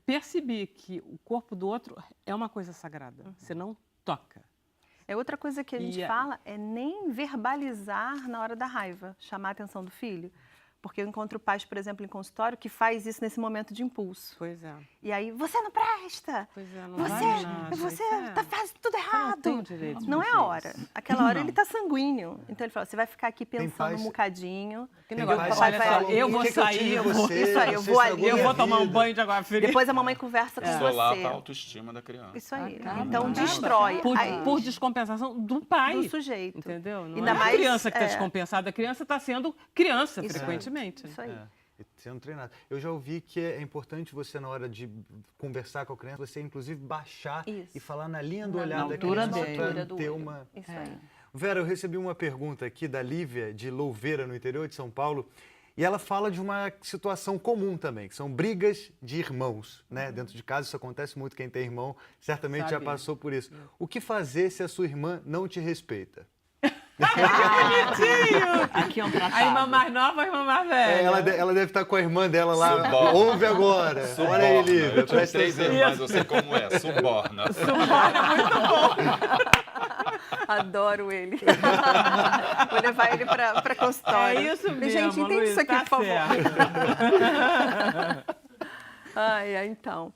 percebi que o corpo do outro é uma coisa sagrada. Você não toca. Outra coisa que a gente fala é nem verbalizar na hora da raiva, chamar a atenção do filho. Porque eu encontro pais, por exemplo, em consultório, que faz isso nesse momento de impulso. Pois é. E aí, você não presta! Pois é, não você vale nada. Você está fazendo tudo errado! Não tem o direito de não é fazer a hora. isso. Aquela hora ele está sanguíneo. Então ele fala, você vai ficar aqui pensando um bocadinho. Eu vou sair, eu vou tomar um banho de água fria. Depois a mamãe conversa com você. Solapa a autoestima da criança. Isso aí. Então destrói. Por descompensação do pai. Do sujeito. Entendeu? Não Ainda é a mais, criança que está descompensada. A criança está sendo criança, frequentemente. Isso aí. Sendo treinado. Eu já ouvi que é importante você, na hora de conversar com a criança, você inclusive baixar e falar na linha do olhar da criança para ter uma... Isso aí. Vera, eu recebi uma pergunta aqui da Lívia, de Louveira, no interior de São Paulo, e ela fala de uma situação comum também, que são brigas de irmãos, né? Dentro de casa isso acontece muito, quem tem irmão certamente já passou por isso. O que fazer se a sua irmã não te respeita? Aqui é um tratado. A irmã mais nova, a irmã mais velha. Ela deve estar com a irmã dela lá. Suborna. Ouve agora. Suborna. Olha aí, Lívia. Eu tenho 3 irmãs, eu sei como é. Suborna. Suborna é muito bom. Adoro ele. Vou levar ele para consultório. É isso mesmo, gente, entende Luiz, isso aqui, tá por favor. Certo. Então...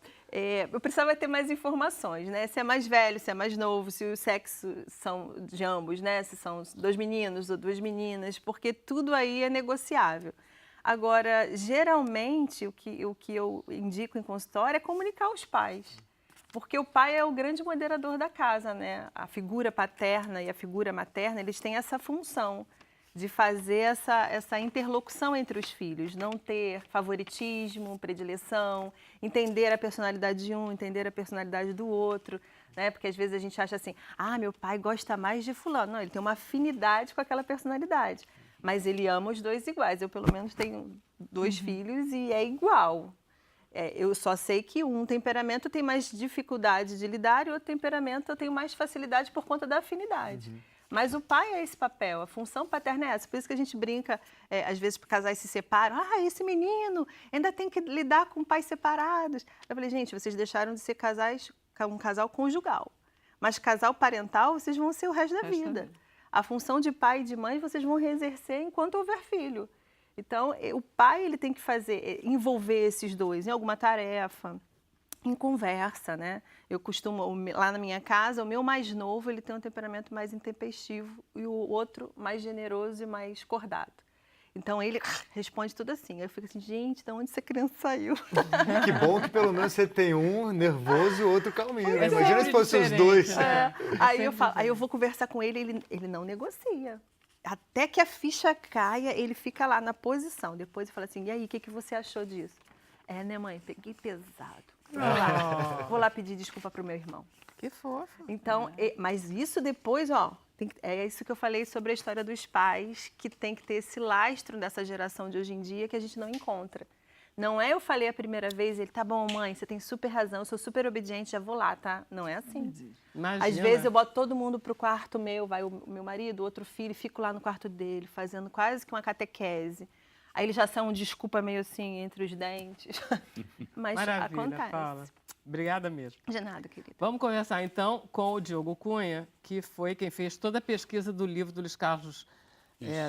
eu precisava ter mais informações, né? Se é mais velho, se é mais novo, se o sexo são de ambos, né? Se são 2 meninos ou 2 meninas, porque tudo aí é negociável. Agora, geralmente, o que eu indico em consultório é comunicar aos pais. Porque o pai é o grande moderador da casa, né? A figura paterna e a figura materna, eles têm essa função de fazer essa interlocução entre os filhos, não ter favoritismo, predileção, entender a personalidade de um, entender a personalidade do outro, né? Porque às vezes a gente acha assim, meu pai gosta mais de fulano. Não, ele tem uma afinidade com aquela personalidade, mas ele ama os 2 iguais. Eu, pelo menos, tenho 2 filhos e é igual. Eu só sei que um temperamento tem mais dificuldade de lidar e outro temperamento eu tenho mais facilidade por conta da afinidade. Mas o pai é esse papel, a função paterna é essa. Por isso que a gente brinca, às vezes, para casais se separam. Esse menino ainda tem que lidar com pais separados. Eu falei, gente, vocês deixaram de ser um casal conjugal. Mas casal parental, vocês vão ser o resto da vida. A função de pai e de mãe, vocês vão exercer enquanto houver filho. Então, o pai ele tem que envolver esses dois em alguma tarefa, em conversa, né? Eu costumo, lá na minha casa, o meu mais novo, ele tem um temperamento mais intempestivo e o outro mais generoso e mais cordado. Então, ele responde tudo assim. Eu fico assim, gente, de onde essa criança saiu? Que bom que pelo menos você tem um nervoso e o outro calminho, né? Pois é. Imagina se fossem os dois. Aí eu vou conversar com ele, ele não negocia. Até que a ficha caia, ele fica lá na posição. Depois eu falo assim, e aí, o que você achou disso? Né, mãe? Peguei pesado. Vou lá pedir desculpa pro meu irmão. Que fofo. Então, mas isso depois, é isso que eu falei sobre a história dos pais, que tem que ter esse lastro dessa geração de hoje em dia que a gente não encontra. Não é eu falei a primeira vez, ele, tá bom, mãe, você tem super razão, eu sou super obediente, já vou lá, tá? Não é assim. Imagina. Às vezes eu boto todo mundo pro quarto meu, vai o meu marido, o outro filho, fico lá no quarto dele, fazendo quase que uma catequese. Aí ele já sai desculpa meio assim, entre os dentes. Mas Maravilha, acontece. Paula. Obrigada mesmo. De nada, querida. Vamos conversar, então, com o Diogo Cunha, que foi quem fez toda a pesquisa do livro do Luiz Carlos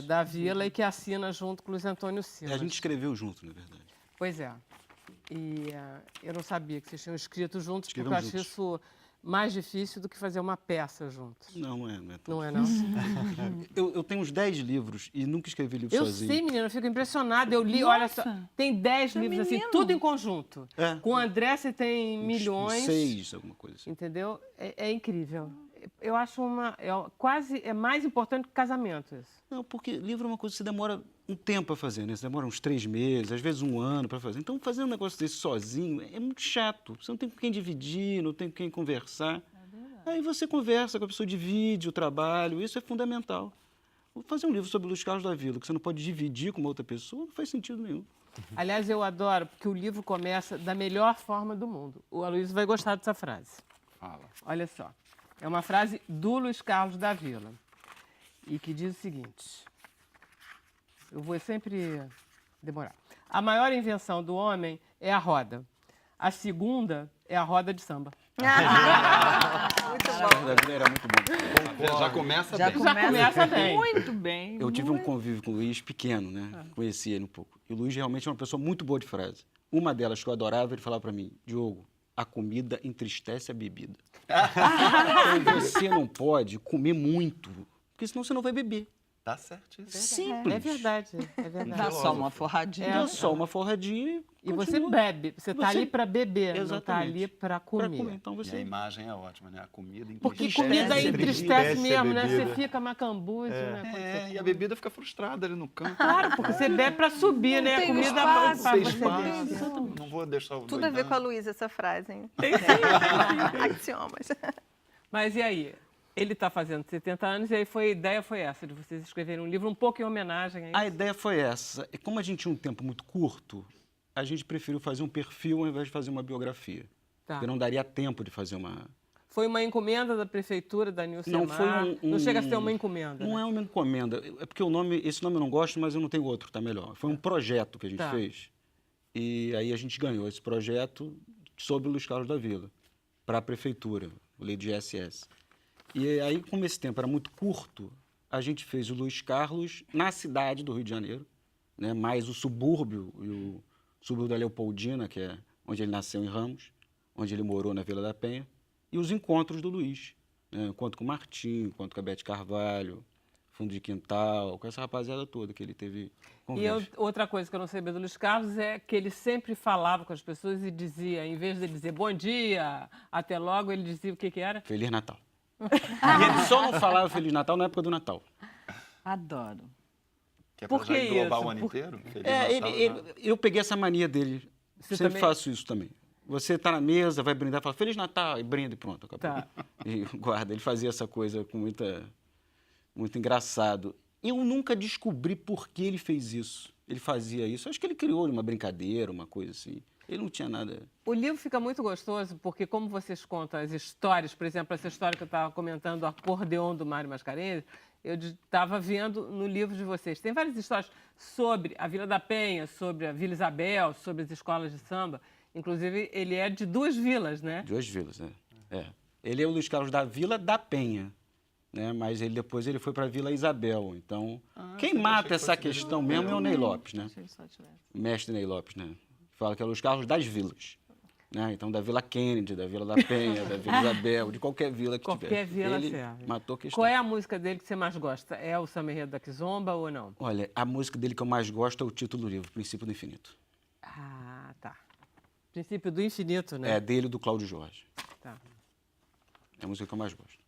da Vila e que assina junto com o Luiz Antônio Simas. A gente escreveu junto, na verdade. Pois é. E eu não sabia que vocês tinham escrito juntos, porque eu Escrevemos acho juntos. isso mais difícil do que fazer uma peça juntos. Não é. Não é, não? Eu tenho uns 10 livros e nunca escrevi livro Eu sozinho. sei, menina, eu fico impressionada. Eu li, olha só, tem 10 livros assim, tudo em conjunto. É. Com o André você tem Uns milhões. 6, alguma coisa assim. Entendeu? É incrível. Eu acho é mais importante que casamento isso. Não, porque livro é uma coisa que você demora um tempo a fazer, né? Você demora uns 3 meses, às vezes um ano para fazer. Então, fazer um negócio desse sozinho é muito chato. Você não tem com quem dividir, não tem com quem conversar. Aí você conversa com a pessoa, divide o trabalho, isso é fundamental. Fazer um livro sobre o Luiz Carlos da Vila, que você não pode dividir com uma outra pessoa, não faz sentido nenhum. Aliás, eu adoro, porque o livro começa da melhor forma do mundo. O Aloysio vai gostar dessa frase. Fala. Olha só. É uma frase do Luiz Carlos da Vila. E que diz o seguinte. Eu vou sempre demorar. A maior invenção do homem é a roda. A segunda é a roda de samba. Muito bom. Da Vila era muito bom. Já começa Já bem. começa bem. Muito bem. Eu tive um convívio com o Luiz pequeno, né? Conheci ele um pouco. E o Luiz realmente é uma pessoa muito boa de frase. Uma delas que eu adorava, ele falava para mim, Diogo, a comida entristece a bebida. Então você não pode comer muito, porque senão você não vai beber. Tá certíssimo. Simples. É verdade, é verdade. Dá só uma forradinha. Dá só uma forradinha E você continua. bebe. Você está Você- ali para beber, não está Exatamente. ali para Pra comer. comer. Então E você... a imagem é ótima, né? A comida Porque entristece. comida entristece entristece a mesmo, né? Você bebida. fica macambúzio, né? quando você E a come. bebida fica frustrada ali no canto. Claro, porque você bebe para subir, né? A tem comida espaço, pra Tem você espaço. beber. Não vou deixar o Tudo a ver doidão. com a Luísa, essa frase, hein? Axiomas. Mas e aí? Ele está fazendo 70 anos e aí a ideia foi essa, de vocês escreverem um livro um pouco em homenagem a isso. A ideia foi essa. E como a gente tinha um tempo muito curto, a gente preferiu fazer um perfil ao invés de fazer uma biografia. Tá. Porque não daria tempo de fazer uma... Foi uma encomenda da prefeitura da Nilcemar? Não foi Não chega a ser uma encomenda, Não né? é uma encomenda. É porque esse nome eu não gosto, mas eu não tenho outro, tá melhor. Foi um projeto que a gente Tá. fez. E aí a gente ganhou esse projeto sobre o Luiz Carlos da Vila, para a prefeitura, o lei de ISS. E aí, como esse tempo era muito curto, a gente fez o Luiz Carlos na cidade do Rio de Janeiro, né? Mais o subúrbio, e o subúrbio da Leopoldina, que é onde ele nasceu em Ramos, onde ele morou na Vila da Penha, e os encontros do Luiz. Né? Encontro com o Martim, encontro com a Bete Carvalho, Fundo de Quintal, com essa rapaziada toda que ele teve convívio. Outra coisa que eu não sabia do Luiz Carlos é que ele sempre falava com as pessoas e dizia, em vez de dizer bom dia, até logo, ele dizia o que que era? Feliz Natal. E ele só não falava Feliz Natal na época do Natal. Adoro. Que é Por pra já que englobar isso? o ano inteiro? Feliz É, Natal, né? eu peguei essa mania dele. Você Sempre também? faço isso também. Você está na mesa, vai brindar, fala Feliz Natal, e brinda e pronto, acabou. Tá. E guarda, ele fazia essa coisa com muito engraçado. Eu nunca descobri por que ele fez isso. Ele fazia isso. Acho que ele criou uma brincadeira, uma coisa assim. Ele não tinha nada... O livro fica muito gostoso porque, como vocês contam as histórias, por exemplo, essa história que eu estava comentando, o acordeon do Mário Mascarenhas, eu estava vendo no livro de vocês. Tem várias histórias sobre a Vila da Penha, sobre a Vila Isabel, sobre as escolas de samba. Inclusive, ele é de 2 vilas, né? De 2 vilas, né? É. Ele é o Luiz Carlos da Vila da Penha. né? Mas depois ele foi para Vila Isabel. Então, quem sempre achei mata que essa fosse Vila questão Isabel. mesmo é o Ney Lopes, né? O mestre Ney Lopes, né? Fala que é Luiz Carlos das vilas. Né? Então, da Vila Kennedy, da Vila da Penha, da Vila Isabel, de qualquer vila que tiver. Qualquer vila ele serve. matou a questão. Qual é a música dele que você mais gosta? É o Samba Enredo da Kizomba ou não? Olha, a música dele que eu mais gosto é o título do livro, Princípio do Infinito. Ah, tá. Princípio do Infinito, né? É dele, do Cláudio Jorge. Tá. É a música que eu mais gosto.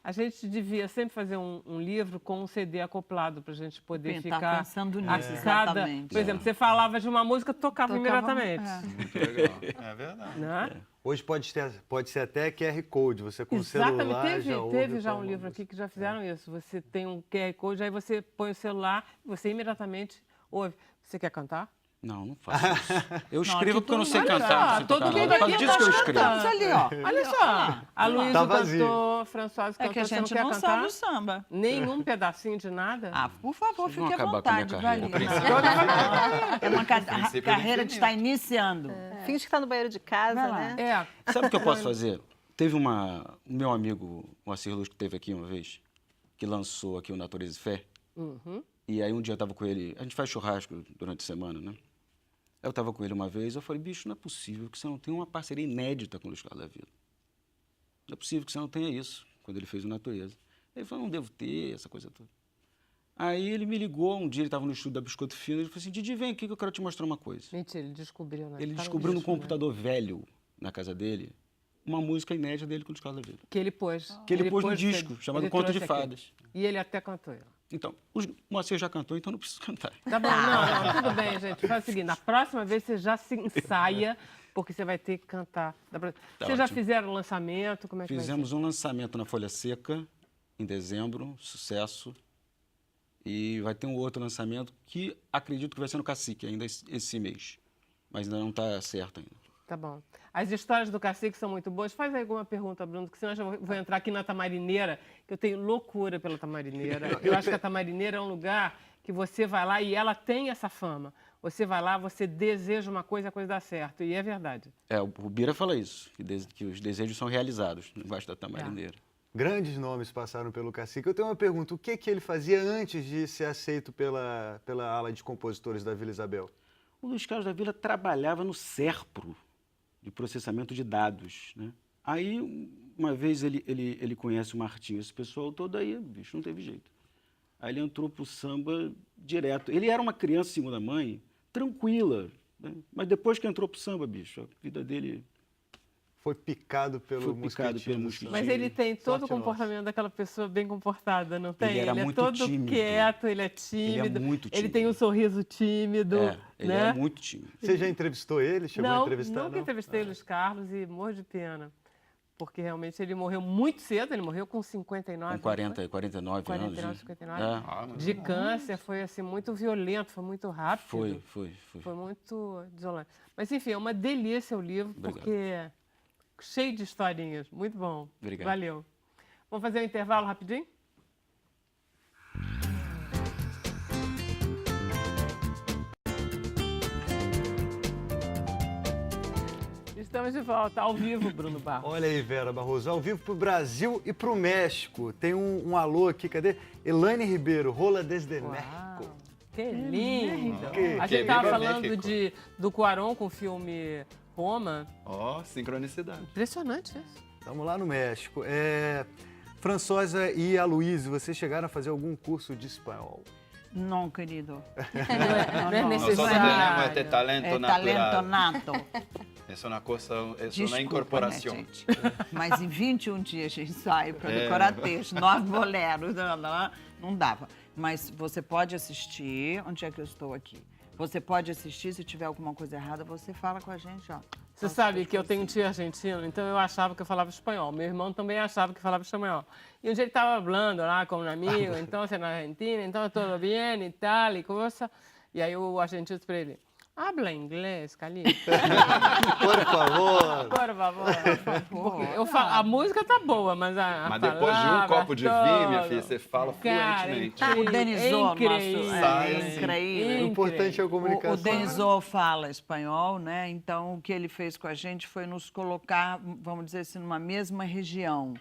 A gente devia sempre fazer um livro com um CD acoplado para a gente poder Bem, tá ficar... pensando a nisso, cada... exatamente. Por exemplo, você falava de uma música, tocava imediatamente. Muito legal. É verdade. Né? Hoje pode ser até QR Code, você com o Exatamente. celular Teve ouve já a um livro música. aqui que já fizeram isso. Você tem um QR Code, aí você põe o celular, você imediatamente ouve. Você quer cantar? Não, não faço isso. Eu escrevo porque eu não sei Olha cantar. só, não sei todo tocar mundo nada. Por aqui causa disso que eu nós escrevo. Estamos ali, ó. Olha só. A Luísa Tá vazio. cantou, Françoise É cantou, que a você não gente quer não cantar? sabe o samba. Nenhum pedacinho de nada? Ah, por favor, Vocês vão fique à acabar com a minha vontade, carreira, Valinha. princípio. É uma Princípio do carreira que infinito. está iniciando. Finge que está no banheiro de casa, Vai lá. né? É. Sabe o que eu posso fazer? Teve o meu amigo Moacir Luz, que esteve aqui uma vez, que lançou aqui o Natureza e Fé. Uhum. E aí um dia eu estava com ele, a gente faz churrasco durante a semana, né? Eu estava com ele uma vez, eu falei, bicho, não é possível que você não tenha uma parceria inédita com o Luiz Carlos da Vila. Não é possível que você não tenha isso, quando ele fez o Natureza. Ele falou, não devo ter, essa coisa toda. Aí ele me ligou, um dia ele estava no estúdio da Biscoito Fino, ele falou assim, Didi, vem aqui que eu quero te mostrar uma coisa. Mentira, ele descobriu, né? Ele Tá descobriu no disco, né? computador velho, na casa dele, uma música inédita dele com o Luiz Carlos da Vila. Que ele pôs. Que ele pôs no disco, chamado ele Conto de trouxe aqui. Fadas. E ele até cantou. Então, o Moacir já cantou, então não preciso cantar. Tá bom, não, tudo bem, gente. Faz o seguinte, na próxima vez você já se ensaia, porque você vai ter que cantar. Vocês já ótimo. fizeram o lançamento? Como é que Fizemos um lançamento na Folha Seca, em dezembro, sucesso. E vai ter um outro lançamento que acredito que vai ser no Cacique ainda esse mês. Mas ainda não está certo ainda. Tá bom. As histórias do Cacique são muito boas. Faz aí alguma pergunta, Bruno, que senão eu já vou entrar aqui na Tamarineira, que eu tenho loucura pela Tamarineira. Eu acho que a Tamarineira é um lugar que você vai lá e ela tem essa fama. Você vai lá, você deseja uma coisa, a coisa dá certo. E é verdade. O Bira fala isso, que os desejos são realizados embaixo da Tamarineira. Grandes nomes passaram pelo Cacique. Eu tenho uma pergunta, o que ele fazia antes de ser aceito pela ala de compositores da Vila Isabel? O Luiz Carlos da Vila trabalhava no SERPRO, de processamento de dados, né? Aí, uma vez ele conhece o Martinho, esse pessoal todo, aí, bicho, não teve jeito. Aí ele entrou pro samba direto. Ele era uma criança segunda mãe, tranquila, né? Mas depois que entrou pro samba, bicho, a vida dele... Foi picado pelo mosquitinho. Mas ele tem todo o Sorte comportamento daquela pessoa bem comportada, não tem? Ele era é muito todo tímido. quieto, ele é tímido. Ele é muito Ele tímido. tem um sorriso tímido, Ele né? é muito tímido. Você já entrevistou ele? Chegou a entrevistar? Nunca entrevistei o Luiz Carlos e morro de pena. Porque realmente ele morreu muito cedo, ele morreu com 59. Com 49 49, anos. 59. É, De câncer, foi assim, muito violento, foi muito rápido. foi. Foi muito desolante. Mas enfim, é uma delícia o livro, Obrigado. porque é cheio de historinhas. Muito bom. Obrigado. Valeu. Vamos fazer um intervalo rapidinho? Estamos de volta, ao vivo, Bruno Barros. Olha aí, Vera Barroso, ao vivo pro Brasil e pro México. Tem um alô aqui, cadê? Elaine Ribeiro, Rola desde México. Que lindo! Que A gente estava viva falando México. do Cuarón com o filme Roma. Ó, sincronicidade. Impressionante isso. Estamos lá no México. Françosa e Aloysio, vocês chegaram a fazer algum curso de espanhol? Não, querido. Não é no. Nosotros tenemos este talento É natural. talento nato. Es una cosa, es una Desculpa, incorporación. né, gente? Mas em 21 dias de ensaio para decorar texto, 9 boleros, não dava. Mas você pode assistir, onde é que eu estou aqui? Você pode assistir, se tiver alguma coisa errada, você fala com a gente, ó. Você sabe que eu tenho um tio argentino, então eu achava que eu falava espanhol. Meu irmão também achava que falava espanhol. E um dia ele estava falando lá com um amigo, então você na Argentina, então tudo bem e tal, e coisa. E aí o argentino disse para ele, habla inglês, Calito. Por favor. Por favor. Porque a música tá boa, mas a Mas depois de um palavra copo de toda. vinho, minha filha, você fala Cara, fluentemente. O Denizou, incrível. nosso... Sai É, assim. incrível. O importante é a comunicação. O Denizou fala espanhol, né? Então, o que ele fez com a gente foi nos colocar, vamos dizer assim, numa mesma região.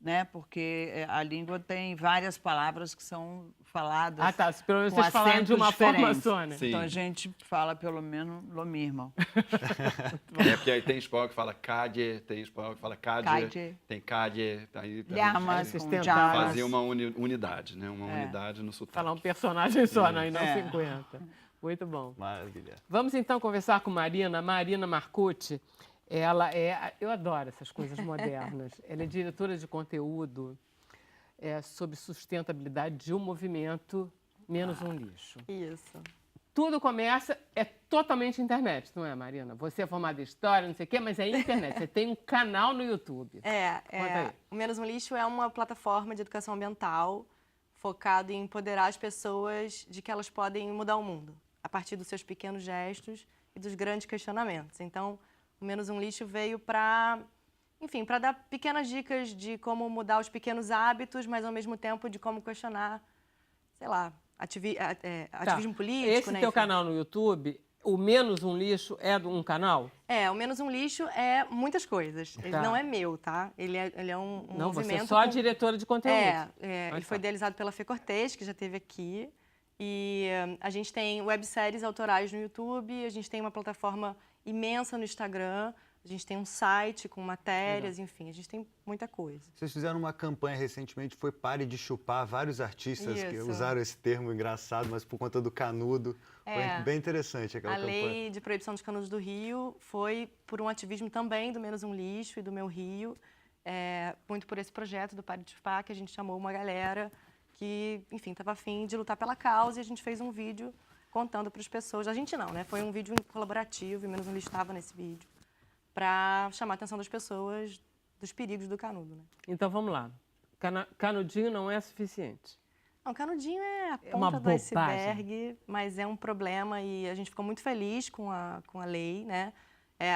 né? Porque a língua tem várias palavras que são faladas. Ah, tá. Pelo menos com vocês falaram de acentos uma forma diferentes. só, né? Sim. Então a gente fala pelo menos lo mismo. Porque aí tem espanhol que fala cadê, tem espanhol que fala cadê, Cadê. tem cadê. Aí Llamas Vocês com tentaram llamas. fazia uma unidade, né? Uma unidade no sotaque. Falar um personagem só, né? E não É. 50. Muito bom. Maravilha. Vamos então conversar com Marina. Marina Marcucci, ela é... Eu adoro essas coisas modernas. Ela é diretora de conteúdo sobre sustentabilidade de um movimento Menos um Lixo. Isso. Tudo começa, é totalmente internet, não é, Marina? Você é formada em história, não sei o quê, mas é internet. Você tem um canal no YouTube. Conta aí. O Menos um Lixo é uma plataforma de educação ambiental focado em empoderar as pessoas de que elas podem mudar o mundo a partir dos seus pequenos gestos e dos grandes questionamentos. Então, o Menos um Lixo veio para, enfim, para dar pequenas dicas de como mudar os pequenos hábitos, mas ao mesmo tempo de como questionar, sei lá, ativismo político. Esse né? teu Enfim. canal no YouTube, o Menos um Lixo é um canal? O Menos um Lixo é muitas coisas. Ele Tá. não é meu, tá? Ele é um Não, movimento... você é só a diretora de conteúdo. Ele foi idealizado pela Fê Cortez, que já esteve aqui. E a gente tem webséries autorais no YouTube, a gente tem uma plataforma imensa no Instagram, a gente tem um site com matérias, enfim, a gente tem muita coisa. Vocês fizeram uma campanha recentemente, foi Pare de Chupar, vários artistas que Isso. usaram esse termo engraçado, mas por conta do canudo. Foi bem interessante aquela A campanha. lei de proibição dos canudos do Rio foi por um ativismo também do Menos um Lixo e do Meu Rio, muito por esse projeto do Pare de Chupar, que a gente chamou uma galera que, enfim, estava afim de lutar pela causa, e a gente fez um vídeo contando para as pessoas. A gente não, né? Foi um vídeo colaborativo, e Menos um Lixo estava nesse vídeo, para chamar a atenção das pessoas dos perigos do canudo, né? Então, vamos lá. Canudinho não é suficiente. Não, canudinho é a uma ponta do bobagem. iceberg, mas é um problema e a gente ficou muito feliz com a lei, né?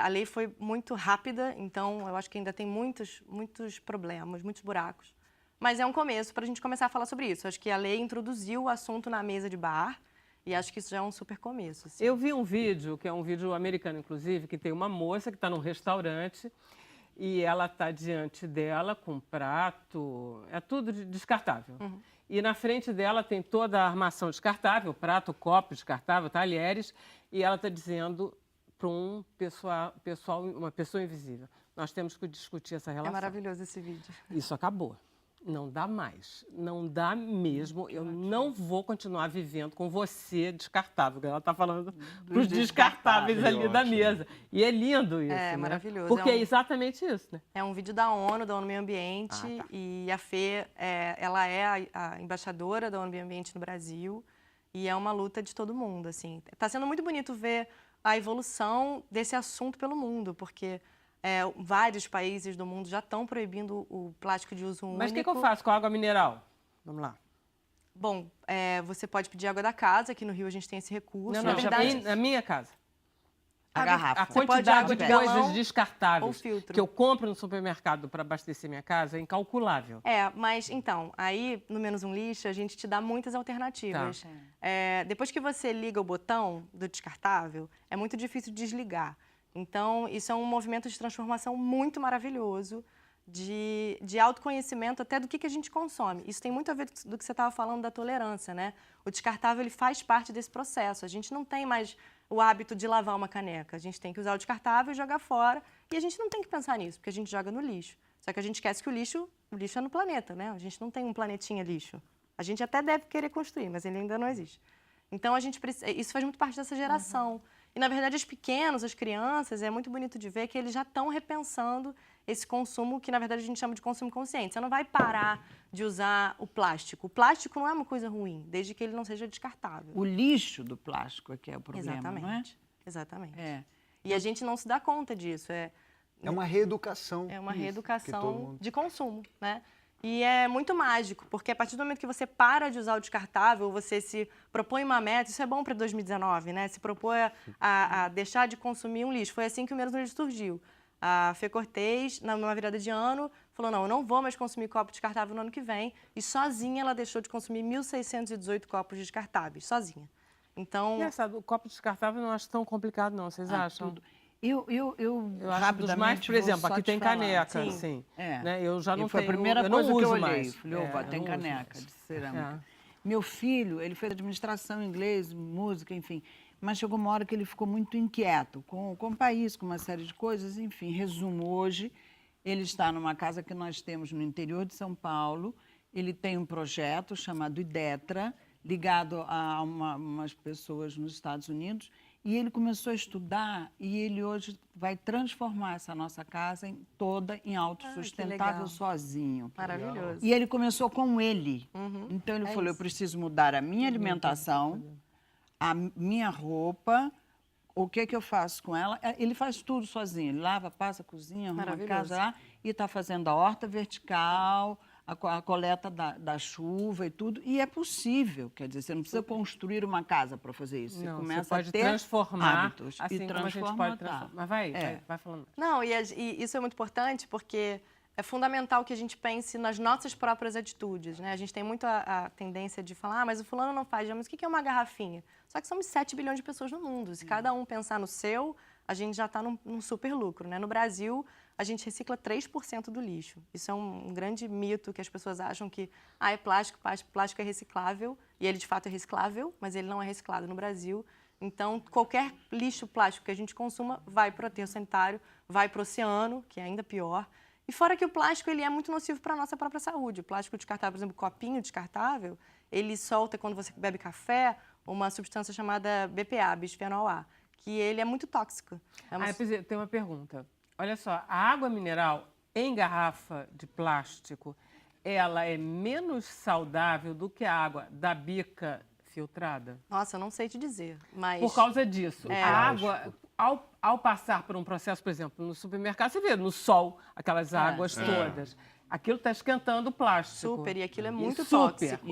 A lei foi muito rápida, então eu acho que ainda tem muitos problemas, muitos buracos. Mas é um começo para a gente começar a falar sobre isso. Acho que a lei introduziu o assunto na mesa de bar e acho que isso já é um super começo. Assim. Eu vi um vídeo, que é um vídeo americano, inclusive, que tem uma moça que está num restaurante e ela está diante dela com um prato, é tudo descartável. Uhum. E na frente dela tem toda a armação descartável, prato, copo descartável, talheres, e ela está dizendo para uma pessoa invisível, nós temos que discutir essa relação. É maravilhoso esse vídeo. Isso acabou. Não dá mais. Não dá mesmo. Eu não vou continuar vivendo com você descartável. Ela está falando dos descartáveis ali da mesa. E é lindo isso, né? Maravilhoso. Porque é exatamente isso, né? É um vídeo da ONU Meio Ambiente, e a Fê, ela é a embaixadora da ONU Meio Ambiente no Brasil, e é uma luta de todo mundo, assim. Está sendo muito bonito ver a evolução desse assunto pelo mundo, porque vários países do mundo já estão proibindo o plástico de uso único. Mas o que eu faço com a água mineral? Vamos lá. Bom, você pode pedir água da casa, aqui no Rio a gente tem esse recurso. Não, Na verdade, na minha casa. A garrafa. A Você pode quantidade água de de galão coisas ou descartáveis filtro. que eu compro no supermercado para abastecer minha casa é incalculável. Mas então, aí no Menos um Lixo a gente te dá muitas alternativas. Depois que você liga o botão do descartável, é muito difícil desligar. Então, isso é um movimento de transformação muito maravilhoso, de autoconhecimento até do que a gente consome. Isso tem muito a ver do que você estava falando da tolerância, né? O descartável ele faz parte desse processo. A gente não tem mais o hábito de lavar uma caneca. A gente tem que usar o descartável e jogar fora. E a gente não tem que pensar nisso, porque a gente joga no lixo. Só que a gente esquece que o lixo é no planeta, né? A gente não tem um planetinha lixo. A gente até deve querer construir, mas ele ainda não existe. Então, isso faz muito parte dessa geração. E, na verdade, os pequenos, as crianças, é muito bonito de ver que eles já estão repensando esse consumo que, na verdade, a gente chama de consumo consciente. Você não vai parar de usar o plástico. O plástico não é uma coisa ruim, desde que ele não seja descartável. O lixo do plástico é que é o problema, Exatamente. não é? Exatamente. É. E a gente não se dá conta disso. É uma reeducação. É uma que todo reeducação mundo- de consumo, né? E é muito mágico, porque a partir do momento que você para de usar o descartável, você se propõe uma meta, isso é bom para 2019, né? Se propõe a deixar de consumir um lixo. Foi assim que o Menos um Lixo surgiu. A Fê Cortez, numa virada de ano, falou, não, eu não vou mais consumir copo descartável no ano que vem. E sozinha ela deixou de consumir 1.618 copos descartáveis, sozinha. Então... Engraçado, o copo descartável eu não acho tão complicado, não. Vocês acham? Tudo. Eu Eu acho dos rapidamente mais, por vou exemplo, só aqui te tem falar. caneca, Sim. assim. É. Né? Eu já não E foi tenho, a primeira eu não coisa que eu uso olhei. mais. Falei, opa, eu tem não uso caneca mais. de cerâmica. É. Meu filho, ele fez administração em inglês, música, enfim. Mas chegou uma hora que ele ficou muito inquieto com o país, com uma série de coisas. Enfim, resumo, hoje, ele está numa casa que nós temos no interior de São Paulo. Ele tem um projeto chamado IDETRA, ligado a umas pessoas nos Estados Unidos. E ele começou a estudar e ele hoje vai transformar essa nossa casa toda em autossustentável legal. sozinho. Maravilhoso. E ele começou com ele. Então ele É falou, eu isso. preciso mudar a minha alimentação, a minha roupa, o que eu faço com ela. Ele faz tudo sozinho. Ele lava, passa, cozinha, arruma a Maravilhoso. casa lá e está fazendo a horta vertical, a coleta da chuva e tudo. E é possível, quer dizer, você não precisa construir uma casa para fazer isso. Não, você começa você pode a ter transformar, hábitos assim e como a gente transforma, pode transformar. tá. Mas vai, É. vai falando. Não, e isso é muito importante porque é fundamental que a gente pense nas nossas próprias atitudes, né? A gente tem muito a tendência de falar, mas o fulano não faz, mas o que é uma garrafinha? Só que somos 7 bilhões de pessoas no mundo. Se cada um pensar no seu, a gente já está num super lucro, né? No Brasil, a gente recicla 3% do lixo. Isso é um grande mito que as pessoas acham que é plástico é reciclável, e ele de fato é reciclável, mas ele não é reciclado no Brasil. Então, qualquer lixo plástico que a gente consuma vai para o aterro sanitário, vai para o oceano, que é ainda pior. E fora que o plástico ele é muito nocivo para a nossa própria saúde. O plástico descartável, por exemplo, o copinho descartável, ele solta, quando você bebe café, uma substância chamada BPA, bisfenol A, que ele é muito tóxico. É uma... Tem uma pergunta. Olha só, a água mineral em garrafa de plástico, ela é menos saudável do que a água da bica filtrada? Nossa, eu não sei te dizer, mas... Por causa disso. É. A água, ao passar por um processo, por exemplo, no supermercado, você vê no sol aquelas águas todas. Aquilo está esquentando o plástico. Super, e aquilo é muito Super. tóxico.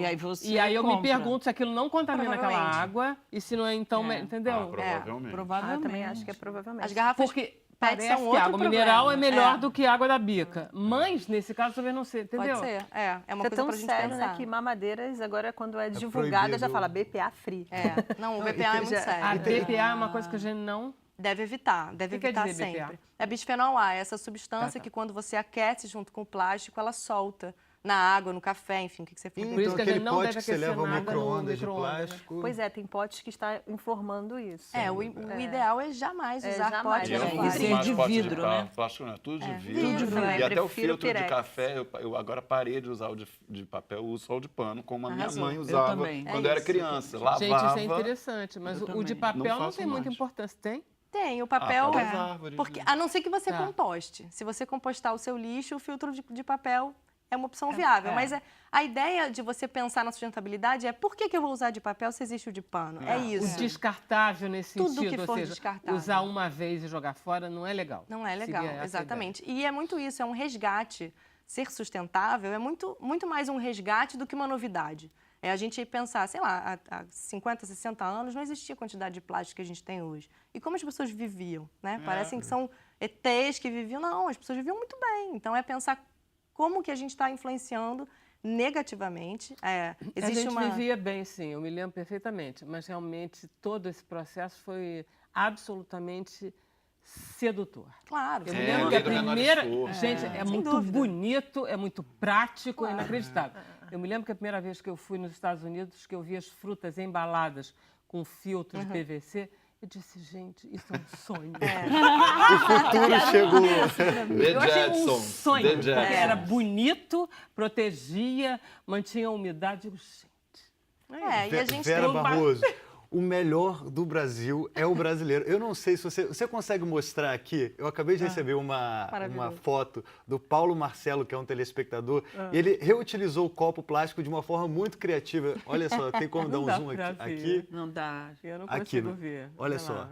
E aí eu me compra. pergunto se aquilo não contamina aquela Provavelmente. água e se não é então, entendeu? Provavelmente. Provavelmente. Eu também acho que é provavelmente. As As garrafas Porque PET parece são que outro a água mineral é problema. melhor É. do que a água da bica. Mas, nesse caso, talvez não seja, entendeu? Pode ser, é uma Isso é coisa tão pra gente sério, pensar. né, que mamadeiras, agora, quando é divulgada, proibido. já fala BPA free. É, não, o BPA é muito Já- sério. A BPA é uma coisa que a gente não... Deve evitar, deve O que quer evitar dizer BPA? sempre. É bisfenol A, essa substância que quando você aquece junto com o plástico, ela solta na água, no café, enfim, o que você for. Por isso que a aquele gente não pote deve que você aquecer leva ao nada no micro-ondas de micro-ondas, né? plástico. Pois é, tem potes que está informando isso. O ideal é jamais usar jamais. potes E eu de não Isso uso é plástico. mais de pote vidro, né? plástico, não, tudo de vidro. Tudo de vidro. E até o Prefiro filtro de Pirex. café, eu agora parei de usar o de papel, eu uso só o de pano, como a minha Arrasou. mãe Eu usava também. quando É eu era isso. criança. Gente, isso Lavava. é interessante, mas Eu o de também. Não papel não faço tem muita mais. importância, tem? Tem, o papel. das árvores, Porque, né? a não ser que você Tá. composte. Se você compostar o seu lixo, o filtro de papel é uma opção viável. Mas a ideia de você pensar na sustentabilidade é por que eu vou usar de papel se existe o de pano? É O isso. descartável nesse Tudo sentido, que ou for seja, descartável. usar uma vez e jogar fora não é legal. Não é legal, Seria essa a exatamente. E é muito isso, é um resgate. Ser sustentável é muito mais um resgate do que uma novidade. É a gente pensar, sei lá, há 50, 60 anos não existia a quantidade de plástico que a gente tem hoje. E como as pessoas viviam, né? Parecem que são ETs que viviam. Não, as pessoas viviam muito bem. Então é pensar como que a gente está influenciando negativamente. A Existe gente uma... vivia bem, sim, eu me lembro perfeitamente, mas realmente todo esse processo foi absolutamente sedutor. Claro, Eu sem me É, lembro que a lei do menor primeira... esforço. Gente, é sem muito dúvida. bonito, é muito prático, é inacreditável. Eu me lembro que a primeira vez que eu fui nos Estados Unidos, que eu vi as frutas embaladas com filtro de PVC, eu disse, gente, isso é um sonho. O futuro chegou. The Eu achei um Jetsons, sonho. The Jetsons. Era bonito, protegia, mantinha a umidade. Eu digo, gente, e a gente Vera tem... Barroso, o melhor do Brasil é o brasileiro. Eu não sei se você consegue mostrar aqui. Eu acabei de receber uma foto do Paulo Marcelo, que é um telespectador. E ele reutilizou o copo plástico de uma forma muito criativa. Olha só, tem como dar Não um dá zoom pra aqui? ver. Aqui. Não dá. eu não Aqui, consigo né? ver. Olha Olha só. lá.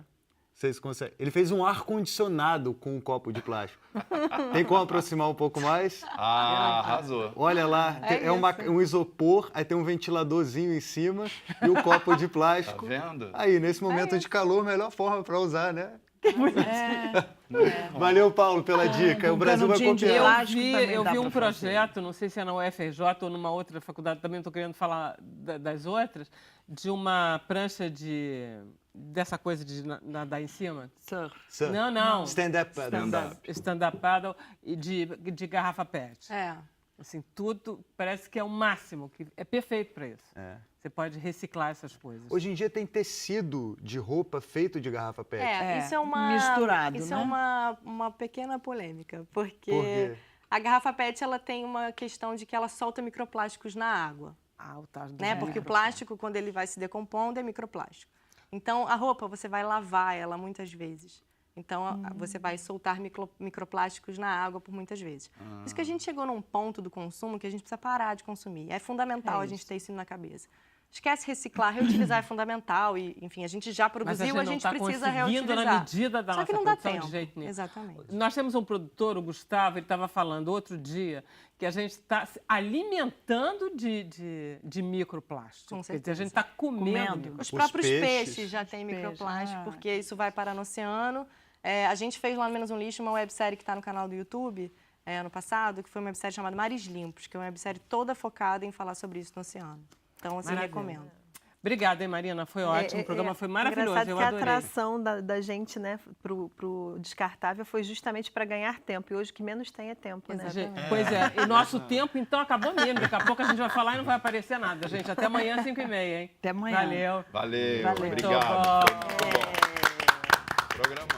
Vocês conseguem? Ele fez um ar-condicionado com um copo de plástico. Tem como aproximar um pouco mais? Ah, arrasou. Olha lá, é um isopor, aí tem um ventiladorzinho em cima e o copo de Tá plástico. vendo? Aí, nesse momento de calor, melhor forma para usar, né? Valeu, Paulo, pela dica. O Brasil vai canudinho de copiar. plástico Eu também dá vi um pra fazer. projeto, não sei se é na UFRJ ou numa outra faculdade, também não estou querendo falar das outras, de uma prancha dessa coisa de nadar em cima? Surf. Surf. Não. Stand-up paddle. Stand-up paddle e de garrafa PET. É. Assim, tudo parece que é o máximo, que é perfeito para isso. É. Você pode reciclar essas coisas. Hoje em dia tem tecido de roupa feito de garrafa PET. Isso é uma misturado, isso né? é uma pequena polêmica, porque Por quê? a garrafa PET ela tem uma questão de que ela solta microplásticos na água, O tal do né? Porque o plástico, quando ele vai se decompondo, é microplástico. Então, a roupa, você vai lavar ela muitas vezes. Então, você vai soltar microplásticos na água por muitas vezes. Por isso que a gente chegou num ponto do consumo que a gente precisa parar de consumir. É fundamental a gente ter isso na cabeça. Esquece reciclar, reutilizar é fundamental. E, enfim, a gente já produziu, a gente precisa reutilizar. na medida da Só que nossa não dá produção tempo. de jeito nenhum. Exatamente. Nós temos um produtor, o Gustavo, ele estava falando outro dia que a gente está se alimentando de microplástico. Com Quer dizer, a certeza. gente está comendo. Os próprios peixes. peixes já têm Peixes, microplástico, ah. porque isso vai parar no oceano. A gente fez lá no Menos um Lixo uma websérie que está no canal do YouTube, ano passado, que foi uma websérie chamada Mares Limpos, que é uma websérie toda focada em falar sobre isso no oceano. Então, assim, Maravilha. recomendo. Obrigada, hein, Marina? Foi ótimo. O programa foi maravilhoso. Engraçado Eu que a adorei. atração da gente, né, pro descartável foi justamente para ganhar tempo. E hoje o que menos tem é tempo, né? Pois é. E nosso tempo, então, acabou mesmo. Daqui a pouco a gente vai falar e não vai aparecer nada, gente. Até amanhã, 5h30, hein? Até amanhã. Valeu. Valeu, Valeu. obrigado. Muito bom. Foi muito bom. Programa.